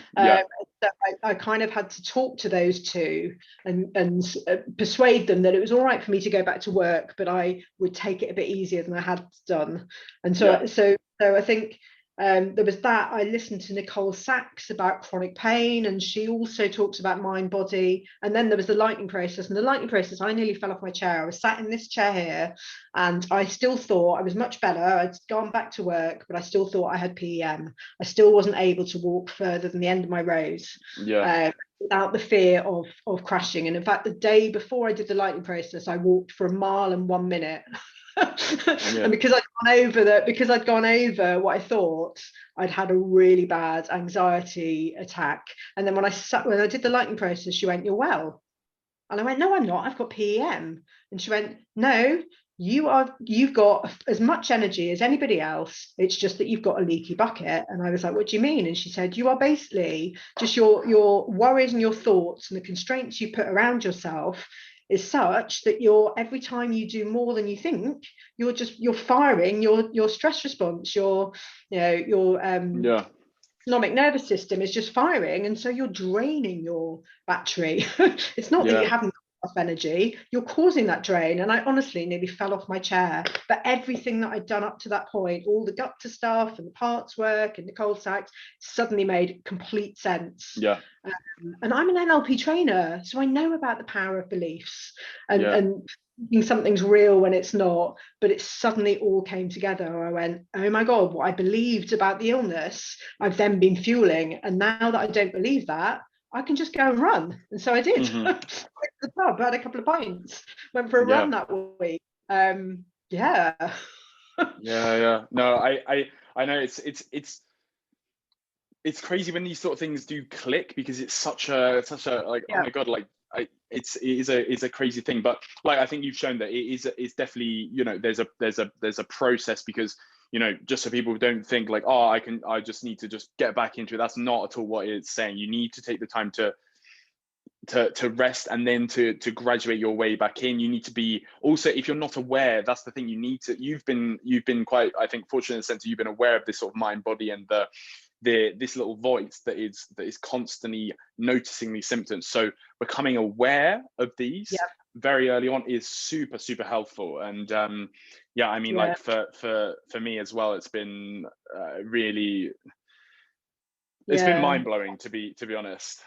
I kind of had to talk to those two and persuade them that it was all right for me to go back to work, but I would take it a bit easier than I had done. And so I think there was that. I listened to Nicole Sachs about chronic pain, and she also talks about mind body. And then there was the lightning process, and the lightning process, I nearly fell off my chair. I was sat in this chair here, and I still thought I was much better. I'd gone back to work, but I still thought I had PEM. I still wasn't able to walk further than the end of my rows without the fear of crashing. And in fact, the day before I did the lightning process, I walked for 1 mile and 1 minute. And because I'd gone over what I thought, I'd had a really bad anxiety attack. And then when I did the lightning process, she went, "You're well." And I went, "No, I'm not. I've got PEM." And she went, "No, you've got as much energy as anybody else. It's just that you've got a leaky bucket." And I was like, "What do you mean?" And she said, "You are basically just your worries and your thoughts and the constraints you put around yourself is such that every time you do more than you think, you're firing your stress response, your autonomic nervous system is just firing, and so you're draining your battery." It's not that you haven't got enough energy, you're causing that drain. And I honestly nearly fell off my chair, but everything that I'd done up to that point, all the doctor stuff and the parts work and Nicole Sachs, suddenly made complete sense. And I'm an NLP trainer, so I know about the power of beliefs and thinking something's real when it's not. But it suddenly all came together. I went, oh my God, what I believed about the illness, I've then been fueling. And now that I don't believe that, I can just go and run. And so I did. I went to the pub, had a couple of pints, went for a run that week. No, I know it's crazy when these sort of things do click, because it's such a like, oh my God, like it is a crazy thing. But like, I think you've shown that it's definitely, there's a process, because just so people don't think like, oh, I just need to just get back into it. That's not at all what it's saying. You need to take the time to rest, and then to graduate your way back in. You need to be also, if you're not aware, that's the thing, you've been quite, I think, fortunate in the sense that you've been aware of this sort of mind body and this little voice that is constantly noticing these symptoms. So becoming aware of these very early on is super helpful. And like for me as well, it's been really, it's been mind-blowing, to be honest.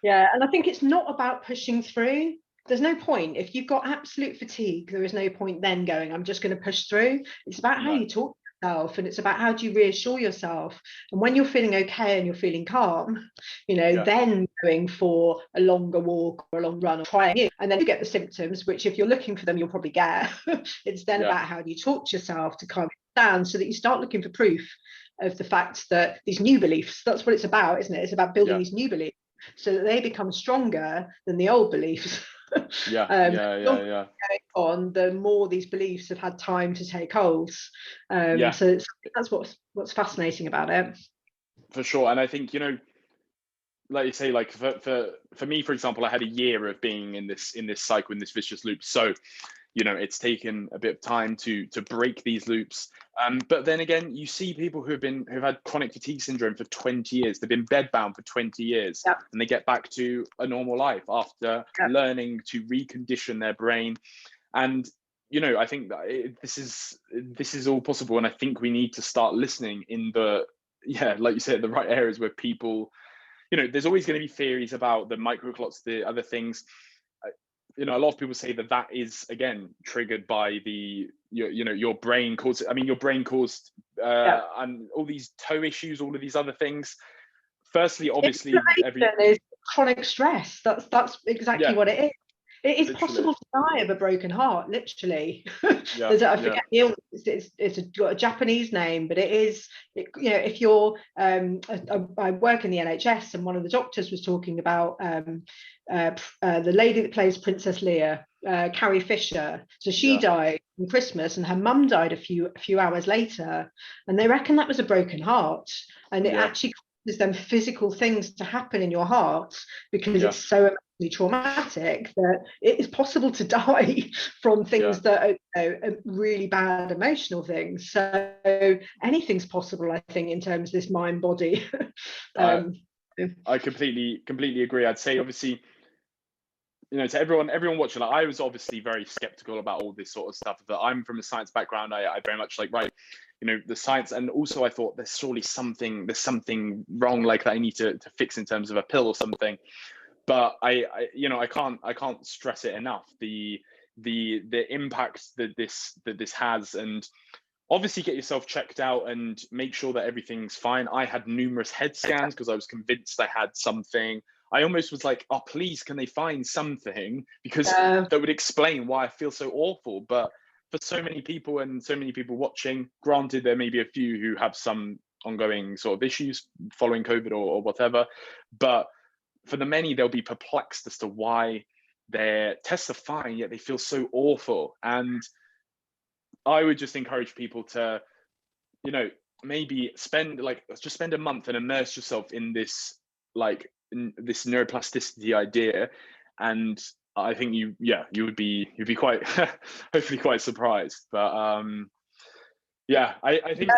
And I think it's not about pushing through. There's no point. If you've got absolute fatigue, there is no point then going, I'm just going to push through. It's about how you talk to yourself, and it's about how do you reassure yourself. And when you're feeling okay and you're feeling calm, then going for a longer walk or a long run or trying it, and then you get the symptoms, which if you're looking for them, you'll probably get. It's then about how do you talk to yourself to calm it down, so that you start looking for proof of the fact that these new beliefs, that's what it's about, isn't it? It's about building these new beliefs so that they become stronger than the old beliefs. On, the more these beliefs have had time to take hold. So that's what's fascinating about it. For sure. And I think, like you say, like for me, for example, I had a year of being in this cycle, in this vicious loop. So it's taken a bit of time to break these loops. But then again, you see people who've had chronic fatigue syndrome for 20 years. They've been bedbound for 20 years, and they get back to a normal life after learning to recondition their brain. And I think that this is all possible. And I think we need to start listening in like you said, the right areas where people, there's always going to be theories about the microclots, the other things. A lot of people say that is again triggered by your brain caused. I mean, your brain caused and all these toe issues, all of these other things. Firstly, obviously, is chronic stress. That's exactly what it is. It is possible to die of a broken heart, literally. I forget the illness. It's got a Japanese name, but it is. If you're, I work in the NHS, and one of the doctors was talking about the lady that plays Princess Leia, Carrie Fisher. So she died on Christmas, and her mum died a few hours later, and they reckon that was a broken heart, and it actually causes them physical things to happen in your heart because it's so traumatic, that it is possible to die from things that are really bad emotional things. So anything's possible, I think, in terms of this mind body. I completely agree. I'd say, obviously, to everyone watching, like, I was obviously very skeptical about all this sort of stuff. That I'm from a science background. I very much like, right, the science, and also I thought there's surely there's something wrong, like, that I need to fix in terms of a pill or something. But I can't stress it enough, the impact that this has. And obviously get yourself checked out and make sure that everything's fine. I had numerous head scans because I was convinced I had something. I almost was like, oh, please, can they find something? Because that would explain why I feel so awful. But for so many people, and so many people watching, granted, there may be a few who have some ongoing sort of issues following COVID or whatever, but for the many, they'll be perplexed as to why their tests are fine, yet they feel so awful. And I would just encourage people to, maybe spend a month and immerse yourself in this, this neuroplasticity idea. And I think you'd be quite, hopefully quite surprised. But I think.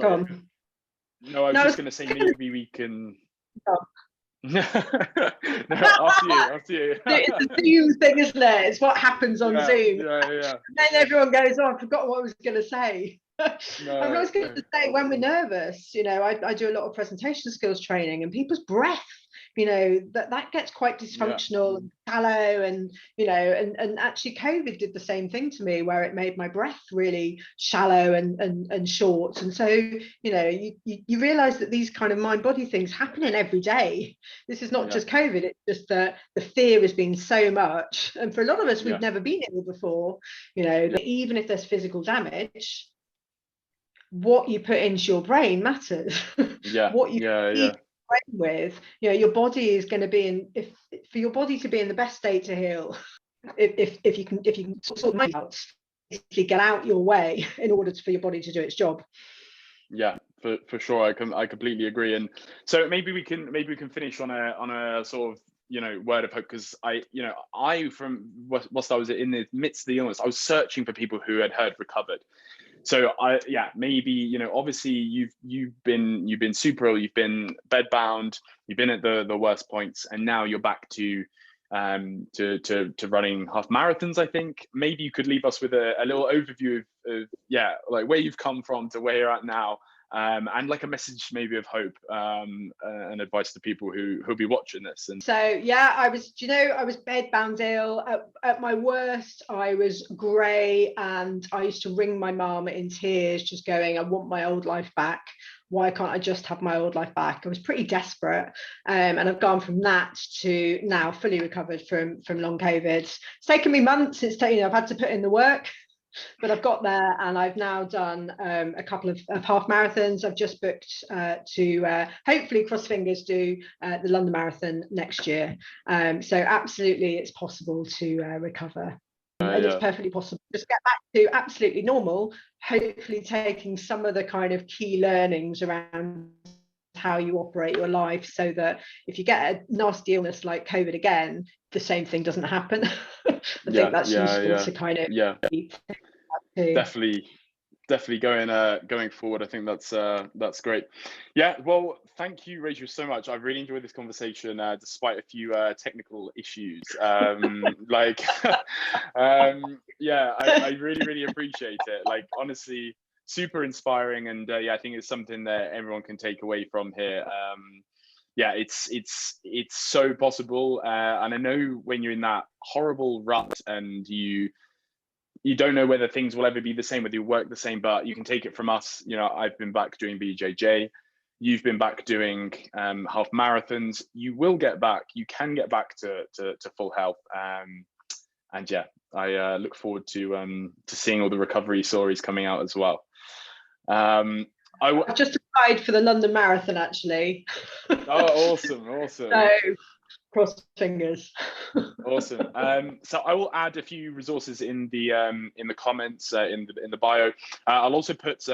Go on. No, I was just going to say, maybe we can. No, after you. It's a Zoom thing, isn't it? It's what happens on Zoom. Yeah. And then everyone goes, oh, I forgot what I was going to say. I was going to say, when we're nervous, I do a lot of presentation skills training, and people's breath, that gets quite dysfunctional and shallow, and and actually COVID did the same thing to me, where it made my breath really shallow and short. And so you realize that these kind of mind body things happening every day. This is not just COVID, it's just that the fear has been so much, and for a lot of us, we've never been ill before, that even if there's physical damage, what you put into your brain matters. What you feed your brain with, your body is going to be for your body to be in the best state to heal, if you can sort of out, basically get out your way in order for your body to do its job. For sure, I completely agree. And so maybe we can finish on a sort of word of hope, because from whilst I was in the midst of the illness, I was searching for people who had recovered. So maybe, obviously you've been super ill, you've been bedbound, you've been at the worst points, and now you're back to running half marathons. I think maybe you could leave us with a little overview of like where you've come from to where you're at now, and like a message maybe of hope, and advice to people who'll be watching this. And so I was bedbound ill. At my worst, I was grey, and I used to ring my mum in tears, just going, I want my old life back. Why can't I just have my old life back? I was pretty desperate, and I've gone from that to now fully recovered from long COVID. It's taken me months. I've had to put in the work, but I've got there, and I've now done a couple of half marathons. I've just booked to hopefully, cross fingers, do the London Marathon next year. So absolutely, it's possible to recover. And it's perfectly possible. Just get back to absolutely normal, hopefully taking some of the kind of key learnings around how you operate your life, so that if you get a nasty illness like COVID again, the same thing doesn't happen. I think that's useful to kind of definitely going forward. I think that's great. Well, thank you, Rachel, so much. I've really enjoyed this conversation, despite a few technical issues. I really appreciate it. Like, honestly, super inspiring, and I think it's something that everyone can take away from here. It's so possible, and I know when you're in that horrible rut and you don't know whether things will ever be the same, whether you work the same, but you can take it from us. I've been back doing BJJ. You've been back doing half marathons. You will get back. You can get back to full health. I look forward to seeing all the recovery stories coming out as well. I've just applied for the London Marathon, actually. Oh, awesome. So, cross fingers. Awesome. So I will add a few resources in the comments, in the bio. I'll also put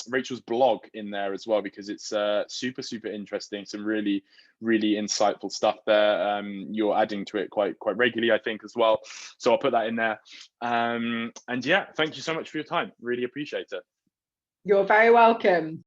Rachel's blog in there as well, because it's super interesting. Some really insightful stuff there. You're adding to it quite regularly, I think, as well. So I'll put that in there. And yeah, thank you so much for your time. Really appreciate it. You're very welcome.